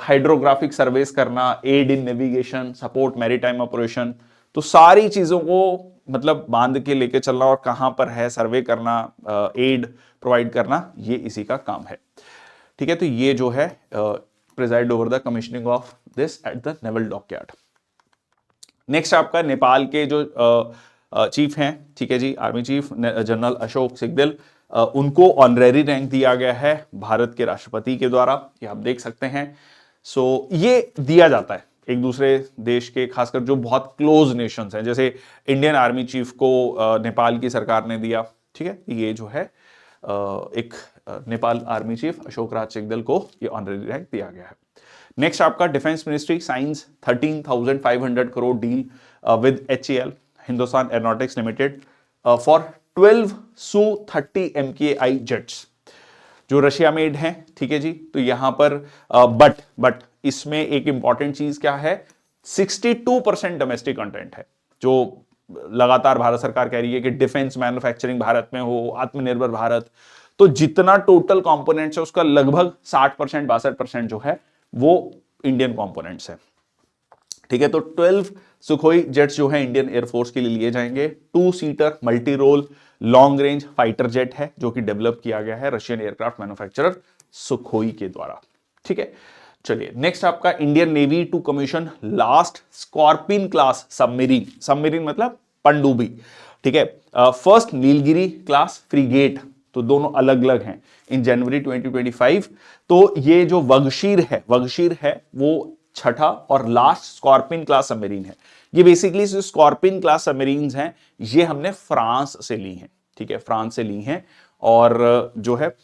Speaker 1: हाइड्रोग्राफिक सर्वेस करना, add in navigation, support maritime operation, तो सारी चीजों को मतलब बांध के लेके चलना और कहां पर है सर्वे करना, एड प्रोवाइड करना, ये इसी का काम है, ठीक है। तो ये जो है presided over the commissioning of this at the naval dockyard. Next आपका नेपाल के जो चीफ हैं, ठीक है जी, army chief general Ashok Sigdel, उनको ऑनरेरी रैंक दिया गया है भारत के राष्ट्रपति के द्वारा, ये आप देख सकते हैं। सो ये दिया जाता है एक दूसरे देश के, खासकर जो बहुत क्लोज नेशंस हैं, जैसे इंडियन आर्मी चीफ को नेपाल की सरकार ने दिया, ठीक है। ये जो है एक नेपाल आर्मी चीफ अशोक राज सिग्देल को ये ऑनरेरी रैंक दिया गया है। नेक्स्ट आपका defence ministry science 13,500 crore deal with HAL Hindustan aeronautics limited for 12 Su-30 MKI jets, जो रशिया मेड हैं, ठीक है जी। तो यहां पर बट इसमें एक इंपॉर्टेंट चीज क्या है, 62% डोमेस्टिक कंटेंट है, जो लगातार भारत सरकार कह रही है कि डिफेंस मैन्युफैक्चरिंग भारत में हो, आत्मनिर्भर भारत। तो जितना टोटल कंपोनेंट्स है उसका लगभग 60% 62% जो है वो इंडियन कंपोनेंट्स है, ठीक है। तो 12 सुखोई जेट्स जो है इंडियन एयरफोर्स के लिए जाएंगे। 2 seater multi role long range fighter jet है, जो कि डेवलप किया गया है रशियन एयरक्राफ्ट मैन्युफैक्चरर सुखोई के द्वारा, ठीक है। चलिए नेक्स्ट आपका Indian navy to commission last scorpion class submarine, submarine मतलब पनडुब्बी, ठीक है। फर्स्ट नीलगिरी क्लास फ्रिगेट, तो दोनों अलग अलग हैं, इन जनवरी 2025। तो ये जो वगशीर है वो छठा और लास्ट स्कॉर्पिन क्लास सबमरीन है। ये बेसिकली जो स्कॉर्पिन क्लास सबमरीन्स हैं ये हमने फ्रांस से ली हैं, ठीक है, फ्रांस से ली हैं। और जो है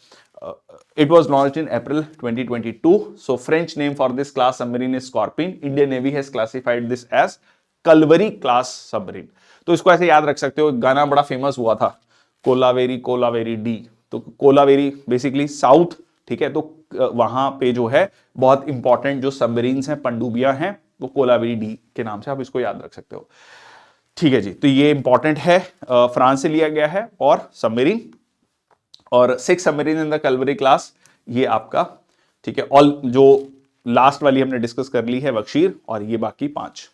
Speaker 1: it was launched in April 2022. So French name for this class submarine is Scorpion. Indian Navy has classified this as Kalvari class submarine. तो इसको ऐसे याद रख सकते हो, गाना बड़ा फेमस हुआ था, कोलावेरी कोलावेरी डी। तो कोलावेरी बेसिकली साउथ, ठीक है। तो वहां पे जो है बहुत इंपॉर्टेंट जो सबमरीन्स हैं, पनडुब्बियां हैं, वो कोलावेरी डी के नाम से आप इसको याद रख सकते हो, ठीक है जी। तो ये इंपॉर्टेंट है, फ्रांस से लिया गया है और सबमरीन, और 6 submarine in the Kalvari class ये आपका, ठीक है। ऑल जो लास्ट वाली हमने डिस्कस कर ली है वगशीर, और ये बाकी 5।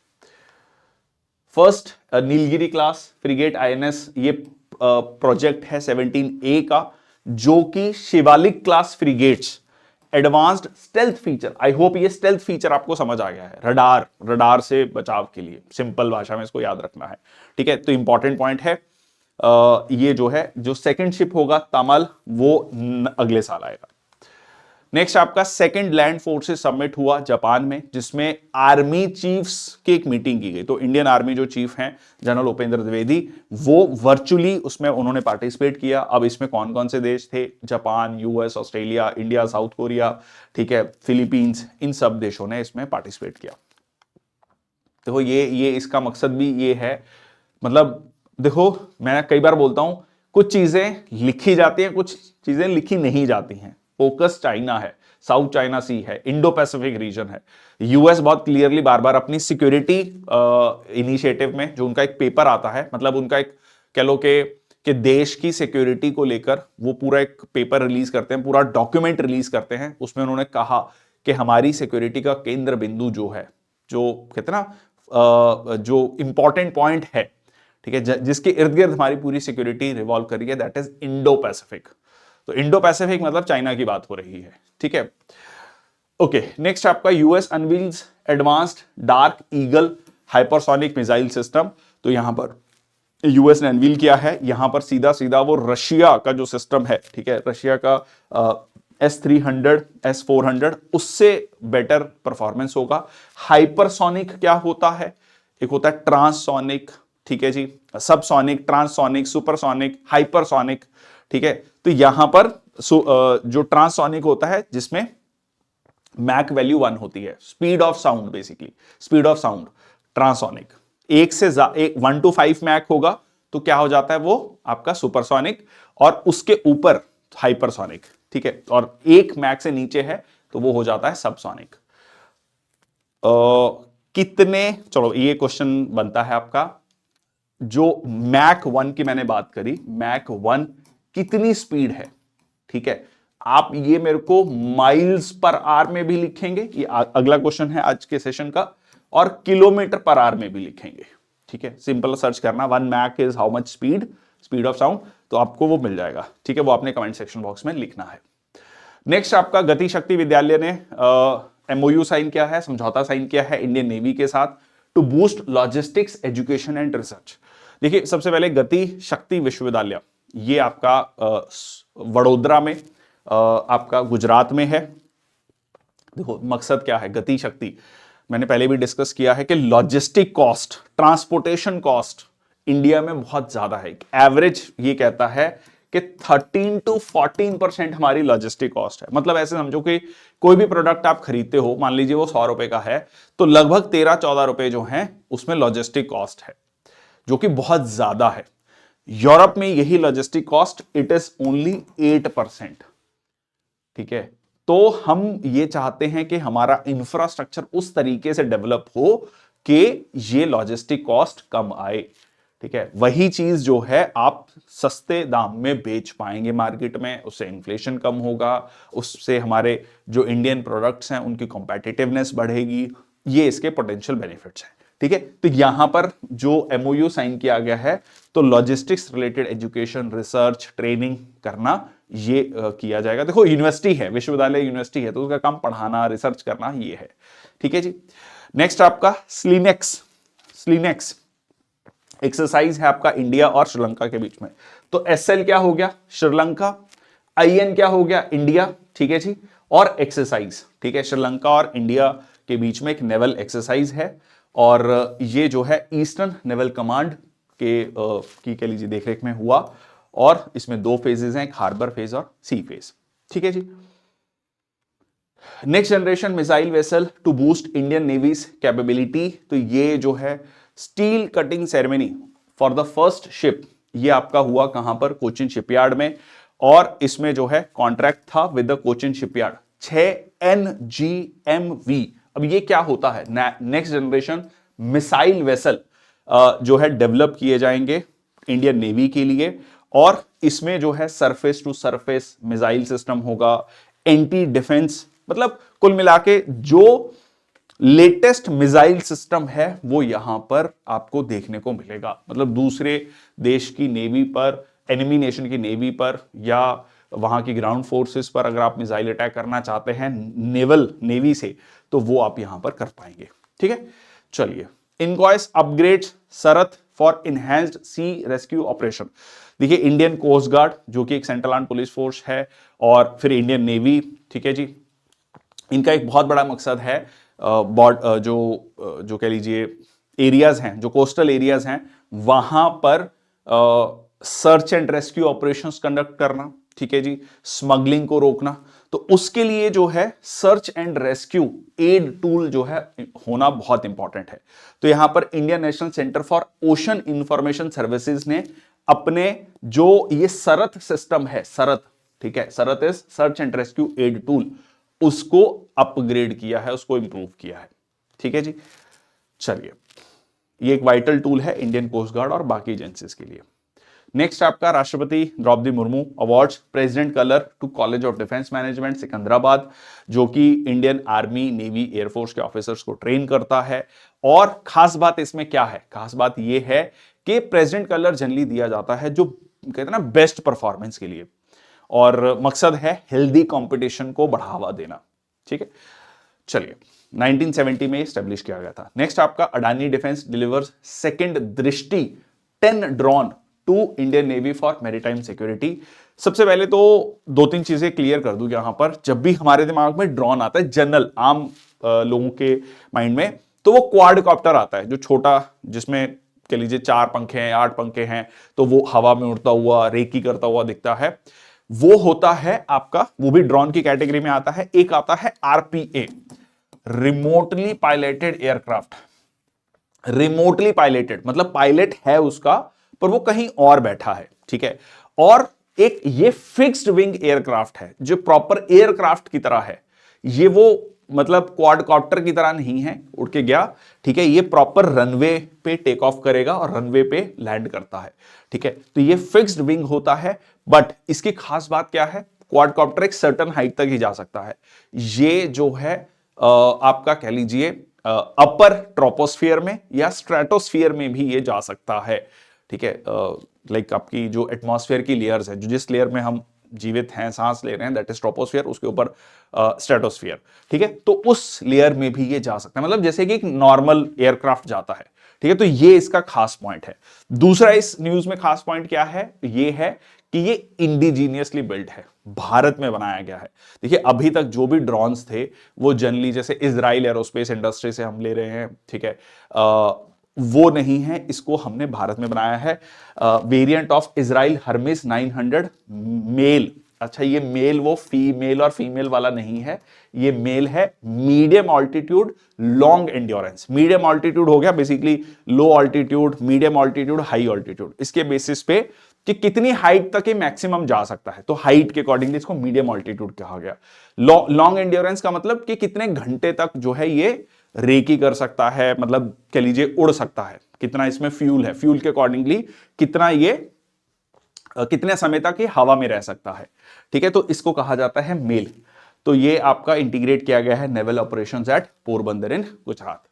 Speaker 1: First Nilgiri class frigate INS, ये प्रोजेक्ट है 17A का, जो कि Shivalik class frigates advanced stealth feature, I hope ये स्टेल्थ फीचर आपको समझ आ गया है, रडार से बचाव के लिए, सिंपल भाषा में इसको याद रखना है, ठीक है। तो इंपॉर्टेंट पॉइंट है। ये जो है जो सेकंड शिप होगा तमल, वो अगले साल आएगा। नेक्स्ट आपका सेकंड लैंड फोर्सेस समिट हुआ जापान में, जिसमें आर्मी चीफ्स की एक मीटिंग की गई। तो इंडियन आर्मी जो चीफ हैं जनरल उपेंद्र द्विवेदी, वो वर्चुअली उसमें उन्होंने पार्टिसिपेट किया। अब इसमें कौन कौन से देश थे? Japan, US, Australia, India, south Korea, ठीक है, फिलीपींस, इन सब देशों ने इसमें पार्टिसिपेट किया। देखो ये इसका मकसद भी ये है, मतलब देखो मैं कई बार बोलता हूं, कुछ चीजें लिखी जाती हैं, कुछ चीजें लिखी नहीं जाती हैं। फोकस चाइना है, साउथ चाइना सी है, इंडो पैसिफिक रीजन है। यूएस बहुत क्लियरली बार बार अपनी सिक्योरिटी इनिशिएटिव में, जो उनका एक पेपर आता है, मतलब उनका एक कह लो कि देश की सिक्योरिटी को लेकर वो पूरा एक पेपर रिलीज करते हैं, पूरा डॉक्यूमेंट रिलीज करते हैं। उसमें उन्होंने कहा कि हमारी सिक्योरिटी का केंद्र बिंदु जो है, जो कहते हैं ना, जो इंपॉर्टेंट पॉइंट है, ठीक है, जिसके इर्द गिर्द हमारी पूरी सिक्योरिटी रिवॉल्व कर रही है, दैट इज इंडो पैसिफिक। तो इंडो पैसिफिक मतलब चाइना की बात हो रही है, ठीक है। ओके, नेक्स्ट आपका US unveils advanced dark eagle hypersonic missile system. तो यहां पर यूएस ने अनवील किया है, यहां पर सीधा सीधा वो रशिया का जो सिस्टम है, ठीक है, रशिया का S-300 S-400 उससे बेटर परफॉर्मेंस होगा। हाइपरसोनिक क्या होता है? एक होता है ट्रांससोनिक, ठीक है जी, सबसोनिक, ट्रांससोनिक, सुपरसोनिक, हाइपरसोनिक, ठीक है। तो यहां पर जो ट्रांससोनिक होता है, जिसमें मैक वैल्यू 1 होती है, speed of sound, basically speed of sound transonic. 1 to 5 Mach होगा तो क्या हो जाता है, वो आपका सुपरसोनिक, और उसके ऊपर हाइपरसोनिक, ठीक है। और 1 मैक से नीचे है तो वो हो जाता है सबसोनिक। कितने, चलो ये क्वेश्चन बनता है आपका, जो मैक 1 की मैंने बात करी, मैक 1 कितनी स्पीड है, ठीक है। आप ये मेरे को माइल्स पर आवर में भी लिखेंगे, ये अगला क्वेश्चन है आज के सेशन का, और किलोमीटर पर आवर में भी लिखेंगे, ठीक है। सिंपल सर्च करना 1 Mach is how much speed of sound, तो आपको वो मिल जाएगा, ठीक है। वो आपने कमेंट सेक्शन बॉक्स में लिखना है। नेक्स्ट आपका गति शक्ति विद्यालय ने MOU साइन किया है, समझौता साइन किया है इंडियन नेवी के साथ, to boost logistics education and research. देखिए, सबसे पहले गति शक्ति विश्वविद्यालय, ये आपका वडोदरा में, आपका गुजरात में है। देखो मकसद क्या है, गति शक्ति मैंने पहले भी डिस्कस किया है कि logistic cost, transportation cost India में बहुत ज्यादा है। एवरेज ये कहता है कि 13 to 14% हमारी लॉजिस्टिक कॉस्ट है। मतलब ऐसे समझो कि कोई भी प्रोडक्ट आप खरीदते हो, मान लीजिए वो 100 रुपए का है, तो लगभग 13-14 रुपए जो है उसमें लॉजिस्टिक कॉस्ट है, जो कि बहुत ज्यादा है। यूरोप में यही logistic cost it is only 8%, ठीक है। तो हम ये चाहते हैं कि हमारा इंफ्रास्ट्रक्चर उस तरीके से डेवलप हो कि ये लॉजिस्टिक कॉस्ट कम आए, ठीक है। वही चीज जो है आप सस्ते दाम में बेच पाएंगे मार्केट में, उससे इन्फ्लेशन कम होगा, उससे हमारे जो इंडियन प्रोडक्ट्स हैं उनकी कॉम्पिटिटिवनेस बढ़ेगी। ये इसके पोटेंशियल बेनिफिट्स हैं, ठीक है। तो यहां पर जो MOU साइन किया गया है, तो logistics related education, research, training करना ये किया जाएगा। देखो यूनिवर्सिटी है, विश्वविद्यालय यूनिवर्सिटी है, तो उसका काम पढ़ाना, रिसर्च करना ये है, ठीक है जी। नेक्स्ट आपका स्लिनेक्स एक्सरसाइज है आपका इंडिया और श्रीलंका के बीच में। तो SL क्या हो गया, श्रीलंका, IN क्या हो गया, इंडिया, ठीक है जी, और एक्सरसाइज, ठीक है, श्रीलंका और इंडिया के बीच में एक नेवल एक्सरसाइज है, और ये जो है ईस्टर्न नेवल कमांड के की कह लीजिए देखरेख में हुआ, और इसमें 2 फेजेस हैं, एक हार्बर फेज और सी फेज, ठीक है जी। Next generation missile vessel to boost Indian navy's capability, तो ये जो है steel cutting ceremony for the first ship, ये आपका हुआ कहां पर, कोचिन शिपयार्ड में, और इसमें जो है कॉन्ट्रैक्ट था with the Cochin shipyard 6 NGMV। अब ये क्या होता है, नेक्स्ट जनरेशन मिसाइल वेसल जो है डेवलप किए जाएंगे इंडियन नेवी के लिए, और इसमें जो है surface to surface missile system होगा, एंटी डिफेंस, मतलब कुल मिला के जो लेटेस्ट मिसाइल सिस्टम है वो यहां पर आपको देखने को मिलेगा। मतलब दूसरे देश की नेवी पर, एनिमी नेशन की नेवी पर या वहां की ग्राउंड फोर्सेस पर अगर आप मिसाइल अटैक करना चाहते हैं नेवल नेवी से, तो वो आप यहां पर कर पाएंगे, ठीक है। चलिए, INCOIS upgrades SARAT for enhanced sea rescue operation. देखिए, इंडियन कोस्ट गार्ड जो कि एक सेंट्रल आर्म पुलिस फोर्स है, और फिर इंडियन नेवी, ठीक है जी, इनका एक बहुत बड़ा मकसद है जो कह लीजिए एरियाज हैं, जो कोस्टल एरियाज हैं, वहां पर search and rescue operations conduct करना, ठीक है जी, स्मगलिंग को रोकना। तो उसके लिए जो है search and rescue aid tool जो है होना बहुत इंपॉर्टेंट है। तो यहां पर Indian national centre for ocean information services ने अपने जो ये सरत सिस्टम है, सरत, ठीक है, SARAT is search and rescue aid tool, उसको अपग्रेड किया है, उसको इंप्रूव किया है, ठीक है जी। चलिए, ये एक वाइटल टूल है इंडियन कोस्ट गार्ड और बाकी एजेंसीज के लिए। नेक्स्ट आपका राष्ट्रपति Draupadi Murmu awards president colour to college of defence management Secunderabad, जो कि इंडियन आर्मी, नेवी, एयरफोर्स के ऑफिसर्स को ट्रेन करता है। और खास बात इसमें क्या है, खास बात यह है कि प्रेसिडेंट कलर जनरली दिया जाता है जो कहते हैं ना बेस्ट परफॉर्मेंस के लिए, और मकसद है हेल्दी कंपटीशन को बढ़ावा देना, ठीक है। चलिए, 1970 में स्टैब्लिश किया गया था। नेक्स्ट आपका Adani defence delivers second Drishti 10 drone to Indian navy for maritime security. सबसे पहले तो 2-3 चीजें क्लियर कर दूं यहां पर। जब भी हमारे दिमाग में ड्रोन आता है, जनरल आम लोगों के माइंड में, तो वो क्वाडकॉप्टर आता है, जो छोटा, जिसमें कह लीजिए 4 पंखे हैं, 8 पंखे हैं, तो वो हवा में उड़ता हुआ, रेकी करता हुआ दिखता है, वो होता है आपका, वो भी ड्रोन की कैटेगरी में आता है। एक आता है RPA, remotely piloted aircraft. Remotely piloted मतलब पायलट है उसका, पर वो कहीं और बैठा है, ठीक है। और एक ये फिक्स्ड विंग एयरक्राफ्ट है, जो प्रॉपर एयरक्राफ्ट की तरह है। ये वो मतलब क्वाडकॉप्टर की तरह नहीं है, उड़ के गया, ठीक है, ये प्रॉपर रनवे पे टेक ऑफ करेगा और रनवे पे लैंड करता है, ठीक है। तो ये फिक्स्ड विंग होता है, बट इसकी खास बात क्या है, क्वाडकॉप्टर एक सर्टन हाइट तक ही जा सकता है। ये जो है आपका कह लीजिए अपर ट्रोपोस्फियर में या स्ट्रेटोस्फियर में भी ये जा सकता है, ठीक है। लाइक आपकी जो एटमॉस्फेयर की लेयर्स है, जो जिस लेयर में हम जीवित हैं, सांस ले रहे हैं, दैट इज ट्रोपोस्फियर, उसके ऊपर स्ट्रेटोस्फियर, ठीक है। तो उस लेयर में भी ये जा सकता है, मतलब जैसे कि एक नॉर्मल एयरक्राफ्ट जाता है, ठीक है। तो ये इसका खास पॉइंट है। दूसरा इस न्यूज में खास पॉइंट क्या है, ये है कि ये इंडिजीनियसली बिल्ट है, भारत में बनाया गया है। देखिए, अभी तक जो भी ड्रोन्स थे वो जनरली जैसे इजराइल एरोस्पेस इंडस्ट्री से हम ले रहे हैं, ठीक है, वो नहीं है, इसको हमने भारत में बनाया है। Variant of Israel Hermes 900 MALE. अच्छा, ये मेल वो फीमेल और फीमेल वाला नहीं है, ये मेल है medium altitude long endurance. Medium altitude हो गया बेसिकली लो altitude, medium altitude, high altitude, इसके बेसिस पे कि कितनी हाइट तक ये मैक्सिमम जा सकता है, तो हाइट के अकॉर्डिंगली इसको मीडियम ऑल्टीट्यूड कहा गया। लॉन्ग एंड्योरेंस का मतलब कि कितने घंटे तक जो है ये रेकी कर सकता है, मतलब कह लीजिए उड़ सकता है, कितना इसमें फ्यूल है, फ्यूल के अकॉर्डिंगली कितना ये कितने समय तक ये हवा में रह सकता है, ठीक है। तो इसको कहा जाता है मेल। तो ये आपका इंटीग्रेट किया गया है नेवल ऑपरेशंस एट पोरबंदर इन गुजरात।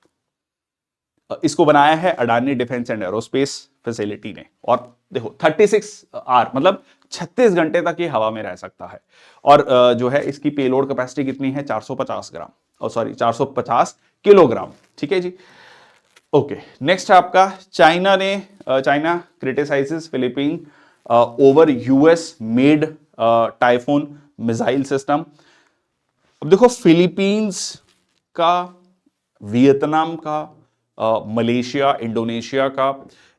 Speaker 1: इसको बनाया है Adani defence and aerospace facility ने। और देखो 36 आवर मतलब 36 घंटे तक ये हवा में रह सकता है। और जो है इसकी पेलोड कैपेसिटी कितनी है, 450 ग्राम, और सॉरी 450 किलोग्राम, ठीक है जी। ओके, नेक्स्ट आपका China criticises Philippine over US made typhoon missile system. अब देखो, फिलीपींस का, वियतनाम का, मलेशिया, इंडोनेशिया का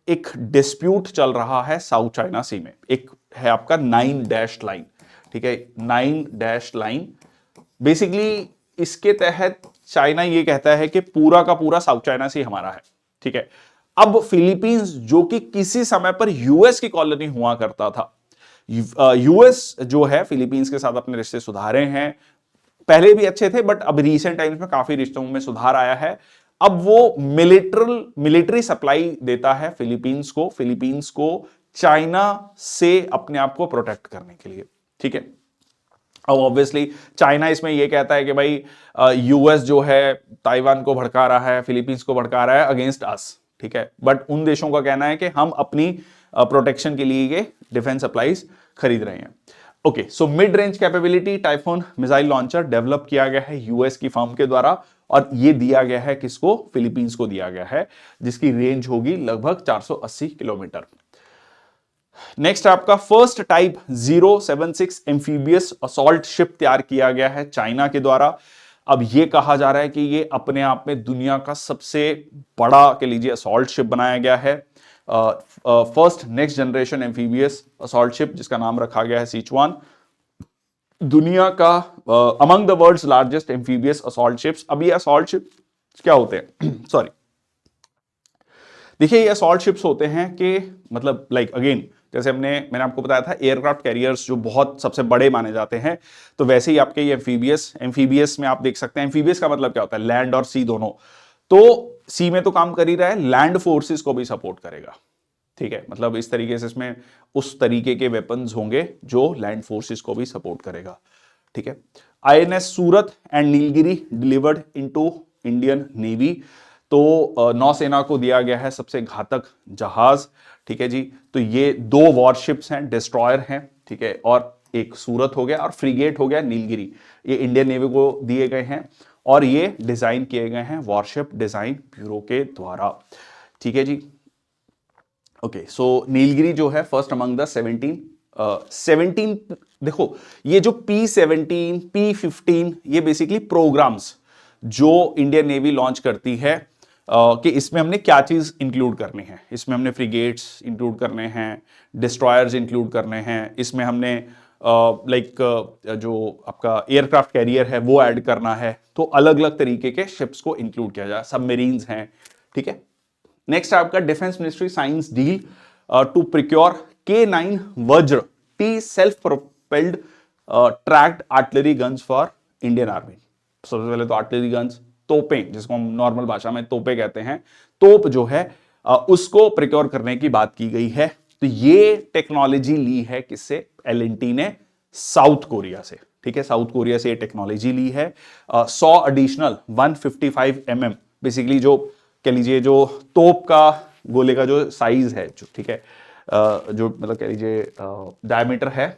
Speaker 1: एक डिस्प्यूट चल रहा है साउथ चाइना सी में। एक है आपका 9 लाइन, ठीक है, 9 लाइन। बेसिकली इसके तहत चाइना ये कहता है कि पूरा का पूरा साउथ चाइना सी हमारा है, ठीक है। अब फिलीपींस जो कि किसी समय पर यूएस की कॉलोनी हुआ करता था, यूएस जो है फिलीपींस के साथ अपने रिश्ते सुधारे हैं, पहले भी अच्छे थे बट अब रीसेंट टाइम्स में काफी रिश्तों में सुधार आया है। अब वो मिलिट्री सप्लाई देता है फिलीपींस को चाइना से अपने आप को प्रोटेक्ट करने के लिए, ठीक है। अब ऑब्वियसली चाइना इसमें ये कहता है कि भाई यूएस जो है ताइवान को भड़का रहा है, फिलीपींस को भड़का रहा है अगेंस्ट अस, ठीक है। बट उन देशों का कहना है कि हम अपनी प्रोटेक्शन के लिए ये डिफेंस सप्लाईज खरीद रहे हैं। Okay, so mid range capability typhoon missile launcher develop किया गया है यूएस की फर्म के द्वारा, और ये दिया गया है किसको? फिलीपींस को दिया गया है, जिसकी रेंज होगी लगभग 480 किलोमीटर। नेक्स्ट आपका first type 076 amphibious assault ship तैयार किया गया है चाइना के द्वारा। अब ये कहा जा रहा है कि ये अपने आप में दुनिया का सबसे बड़ा, कह लीजिए, असॉल्ट शिप बनाया गया है। First next generation amphibious assault ship, जिसका नाम रखा गया है सिचुआन, दुनिया का among the world's largest amphibious assault ships. अब ये असॉल्ट शिप क्या होते हैं? सॉरी, देखिए, ये असॉल्ट शिप्स होते हैं कि मतलब लाइक अगेन, जैसे मैंने आपको बताया था एयरक्राफ्ट कैरियर्स जो बहुत सबसे बड़े माने जाते हैं, तो वैसे ही आपके ये एम्फीबियस में आप देख सकते हैं। एम्फीबियस का मतलब क्या होता है? लैंड और सी दोनों। तो सी में तो काम कर ही रहा है, लैंड फोर्सेस को भी सपोर्ट करेगा, ठीक है। मतलब इस तरीके से इसमें उस तरीके के वेपन्स होंगे जो लैंड फोर्सेस को भी सपोर्ट करेगा, ठीक है। INS Surat and Nilgiri delivered into Indian navy. तो नौसेना को दिया गया है सबसे घातक जहाज, ठीक है जी। तो ये 2 वॉरशिप्स हैं, डिस्ट्रॉयर हैं, ठीक है, और एक सूरत हो गया और फ्रिगेट हो गया नीलगिरी। ये इंडियन नेवी को दिए गए हैं और ये डिजाइन किए गए हैं वॉरशिप डिजाइन ब्यूरो के द्वारा, ठीक है जी। ओके, सो नीलगिरी जो है फर्स्ट अमंग द 17 देखो, ये जो P-17 P-15 ये बेसिकली प्रोग्राम्स जो इंडियन नेवी लॉन्च करती है, कि इसमें हमने क्या चीज इंक्लूड करनी है। इसमें हमने फ्रिगेट्स इंक्लूड करने हैं, डिस्ट्रॉयर्स इंक्लूड करने हैं, इसमें हमने जो आपका एयरक्राफ्ट कैरियर है वो ऐड करना है। तो अलग अलग तरीके के शिप्स को इंक्लूड किया जाए, सबमरीन्स हैं, ठीक है। नेक्स्ट आपका defence ministry signs deal to procure K9 Vajra T self propelled tracked artillery guns for Indian army. सबसे पहले तो आर्टिलरी गन्स, तोपें, जिसको हम नॉर्मल भाषा में तोपें कहते हैं, तोप जो है उसको प्रिक्योर करने की बात की गई है। तो ये टेक्नोलॉजी ली है किससे? L&T ने साउथ कोरिया से, ठीक है। साउथ कोरिया से ये टेक्नोलॉजी ली है। 100 एडिशनल 155 mm, बेसिकली जो कह लीजिए जो तोप का गोले का जो साइज है, जो, ठीक है, जो मतलब कह लीजिए डायमीटर है,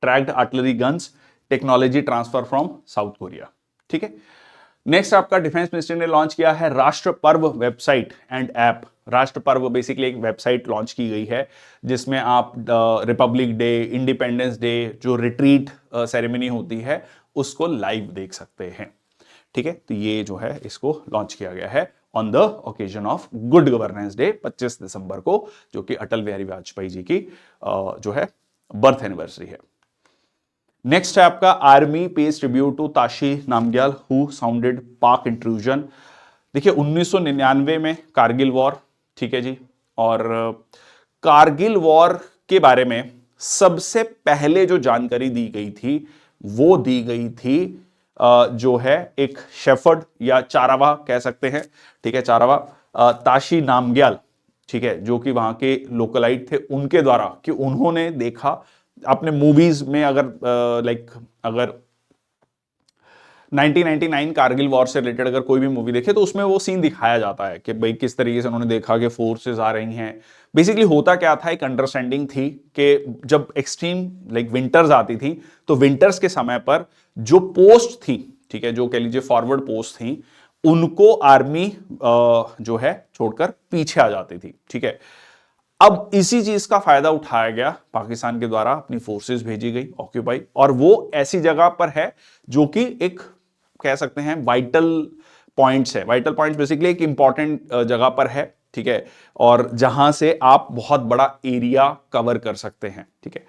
Speaker 1: tracked artillery guns technology transfer from south Korea, ठीक है। नेक्स्ट आपका डिफेंस मिनिस्ट्री ने लॉन्च किया है राष्ट्र पर्व वेबसाइट एंड ऐप। राष्ट्र पर्व बेसिकली एक वेबसाइट लॉन्च की गई है जिसमें आप रिपब्लिक डे, इंडिपेंडेंस डे, जो रिट्रीट सेरेमनी होती है उसको लाइव देख सकते हैं, ठीक है। तो ये जो है इसको लॉन्च किया गया है on the occasion of good governance day 25 दिसंबर को, जो कि अटल बिहारी वाजपेयी जी की जो है बर्थ एनिवर्सरी है। नेक्स्ट है आपका army pays tribute to Tashi Namgyal who sounded Pak intrusion. देखिए 1999 में कारगिल वॉर, ठीक है जी, और कारगिल वॉर के बारे में सबसे पहले जो जानकारी दी गई थी वो दी गई थी जो है एक शेफर्ड या चारावा कह सकते हैं, ठीक है, चारावा ताशी नामग्याल, ठीक है, जो कि वहां के लोकलाइट थे, उनके द्वारा, कि उन्होंने देखा। आपने मूवीज में अगर अगर 1999 कारगिल वॉर से रिलेटेड अगर कोई भी मूवी देखे तो उसमें वो सीन दिखाया जाता है कि भाई किस तरीके से उन्होंने देखा कि फोर्सेस आ रही हैं। बेसिकली होता क्या था, एक अंडरस्टैंडिंग थी कि जब एक्सट्रीम विंटर्स आती थी तो विंटर्स के समय पर जो पोस्ट थी, ठीक है, जो कह लीजिए फॉरवर्ड पोस्ट थी, उनको आर्मी जो है छोड़कर पीछे आ जाती थी। ठीक है, अब इसी चीज का फायदा उठाया गया, पाकिस्तान के द्वारा अपनी फोर्सेस भेजी गई ऑक्यूपाई, और वो ऐसी जगह पर है जो कि एक कह सकते हैं वाइटल पॉइंट्स है। वाइटल पॉइंट्स बेसिकली एक इंपॉर्टेंट जगह पर है। ठीक है, और जहां से आप बहुत बड़ा एरिया कवर कर सकते हैं। ठीक है,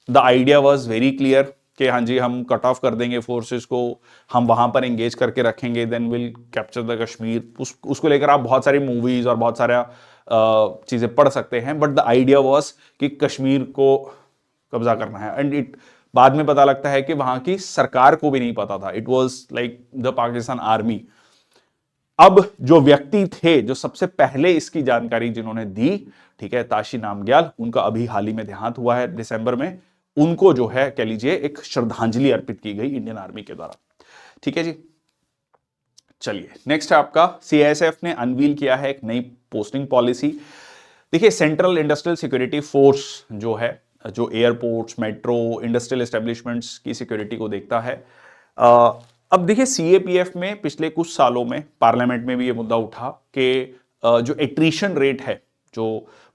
Speaker 1: the idea was very clear कि हाँ जी, हम कट ऑफ कर देंगे फोर्सेस को, हम वहां पर एंगेज करके रखेंगे, then will capture the Kashmir. उसको लेकर आप बहुत सारी मूवीज और बहुत सारा चीजें पढ़ सकते हैं, बट द आइडिया वॉज कि कश्मीर को कब्जा करना है। एंड इट बाद में पता लगता है कि वहां की सरकार को भी नहीं पता था, it was like the Pakistan army. अब जो व्यक्ति थे जो सबसे पहले इसकी जानकारी जिन्होंने दी, ठीक है, ताशी नामग्याल, उनका अभी हाल ही में देहांत हुआ है दिसंबर में। उनको जो है कह लीजिए एक श्रद्धांजलि अर्पित की गई इंडियन आर्मी के द्वारा। ठीक है जी, चलिए नेक्स्ट है आपका, सीआईएसएफ ने अनवील किया है एक नई पोस्टिंग पॉलिसी। देखिए, सेंट्रल इंडस्ट्रियल सिक्योरिटी फोर्स जो है, जो एयरपोर्ट्स, मेट्रो, इंडस्ट्रियल एस्टेब्लिशमेंट्स की सिक्योरिटी को देखता है। अब देखिए, सीएपीएफ में पिछले कुछ सालों में पार्लियामेंट में भी ये मुद्दा उठा कि जो एट्रिशन रेट है जो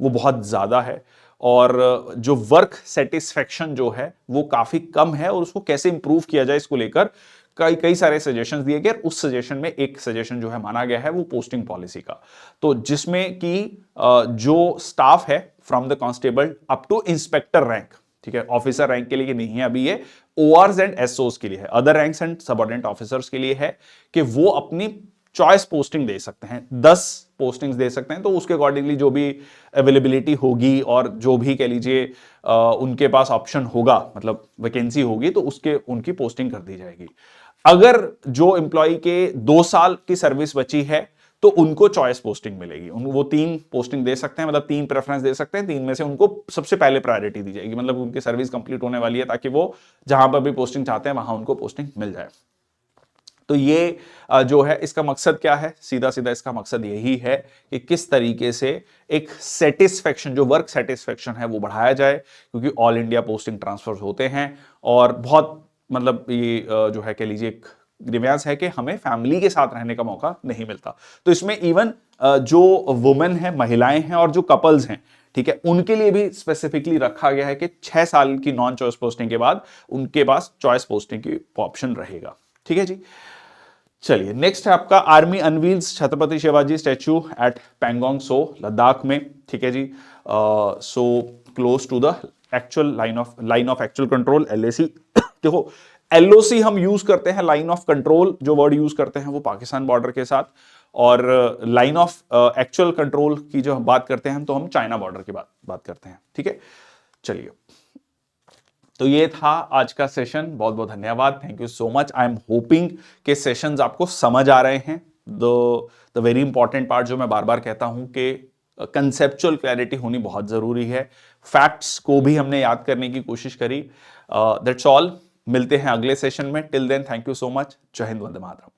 Speaker 1: वो बहुत ज्यादा है, और जो वर्क सेटिस्फेक्शन जो है वो काफी कम है, और उसको कैसे इंप्रूव किया जाए इसको लेकर कई कई सारे सजेशंस दिए गए। उस सजेशन में एक सजेशन जो है माना गया है वो पोस्टिंग पॉलिसी का, तो जिसमें कि जो स्टाफ है from the constable up to inspector rank, ठीक है, ऑफिसर रैंक के लिए नहीं है अभी, ये ओआरस एंड एसओस के लिए है, other ranks and subordinate officers के लिए है, कि वो अपनी चॉइस पोस्टिंग दे सकते हैं, 10 पोस्टिंग्स दे सकते हैं। तो उसके अकॉर्डिंगली जो भी अवेलेबिलिटी होगी और जो भी कह लीजिए उनके पास ऑप्शन होगा, मतलब वैकेंसी होगी, तो उसके उनकी पोस्टिंग कर दी जाएगी। अगर जो एम्प्लॉय के 2 साल की सर्विस बची है तो उनको चॉइस पोस्टिंग मिलेगी, वो 3 पोस्टिंग दे सकते हैं, मतलब 3 प्रेफरेंस दे सकते हैं, 3 में से उनको सबसे पहले प्रायोरिटी दी जाएगी, मतलब उनकी सर्विस कंप्लीट होने वाली है ताकि वो जहां पर भी पोस्टिंग चाहते हैं वहां उनको पोस्टिंग मिल जाए। तो ये जो है इसका मकसद क्या है, सीधा सीधा इसका मकसद यही है कि किस तरीके से एक सेटिस्फेक्शन, जो वर्क सेटिस्फेक्शन है वो बढ़ाया जाए, क्योंकि ऑल इंडिया पोस्टिंग ट्रांसफर होते हैं और बहुत मतलब ये जो है कह लीजिए एक ग्रीवेंस है कि हमें फैमिली के साथ रहने का मौका नहीं मिलता। तो इसमें इवन जो वुमेन है, महिलाएं हैं और जो कपल्स हैं, ठीक है, उनके लिए भी स्पेसिफिकली रखा गया है कि 6 साल की नॉन चॉइस पोस्टिंग के बाद उनके पास चॉइस पोस्टिंग की ऑप्शन रहेगा। ठीक है जी, चलिए नेक्स्ट है आपका, army unveils Chhatrapati Shivaji statue at Pangong Tso Ladakh में। ठीक है जी, so close to the actual line of actual control, LAC. देखो, एलओसी हम यूज करते हैं, लाइन ऑफ कंट्रोल जो वर्ड यूज करते हैं वो पाकिस्तान बॉर्डर के साथ, और लाइन ऑफ एक्चुअल कंट्रोल की जो हम बात करते हैं तो हम चाइना बॉर्डर की बात करते हैं। ठीक है, चलिए, तो ये था आज का सेशन। बहुत बहुत धन्यवाद, thank you so much. I am hoping कि सेशंस आपको समझ आ रहे हैं। द वेरी इंपॉर्टेंट पार्ट जो मैं बार बार कहता हूं कि कंसेप्चुअल क्लैरिटी होनी बहुत जरूरी है, फैक्ट्स को भी हमने याद करने की कोशिश करी। दैट्स ऑल, मिलते हैं अगले सेशन में। Till then, thank you so much. जय हिंद, वंदे मातरम।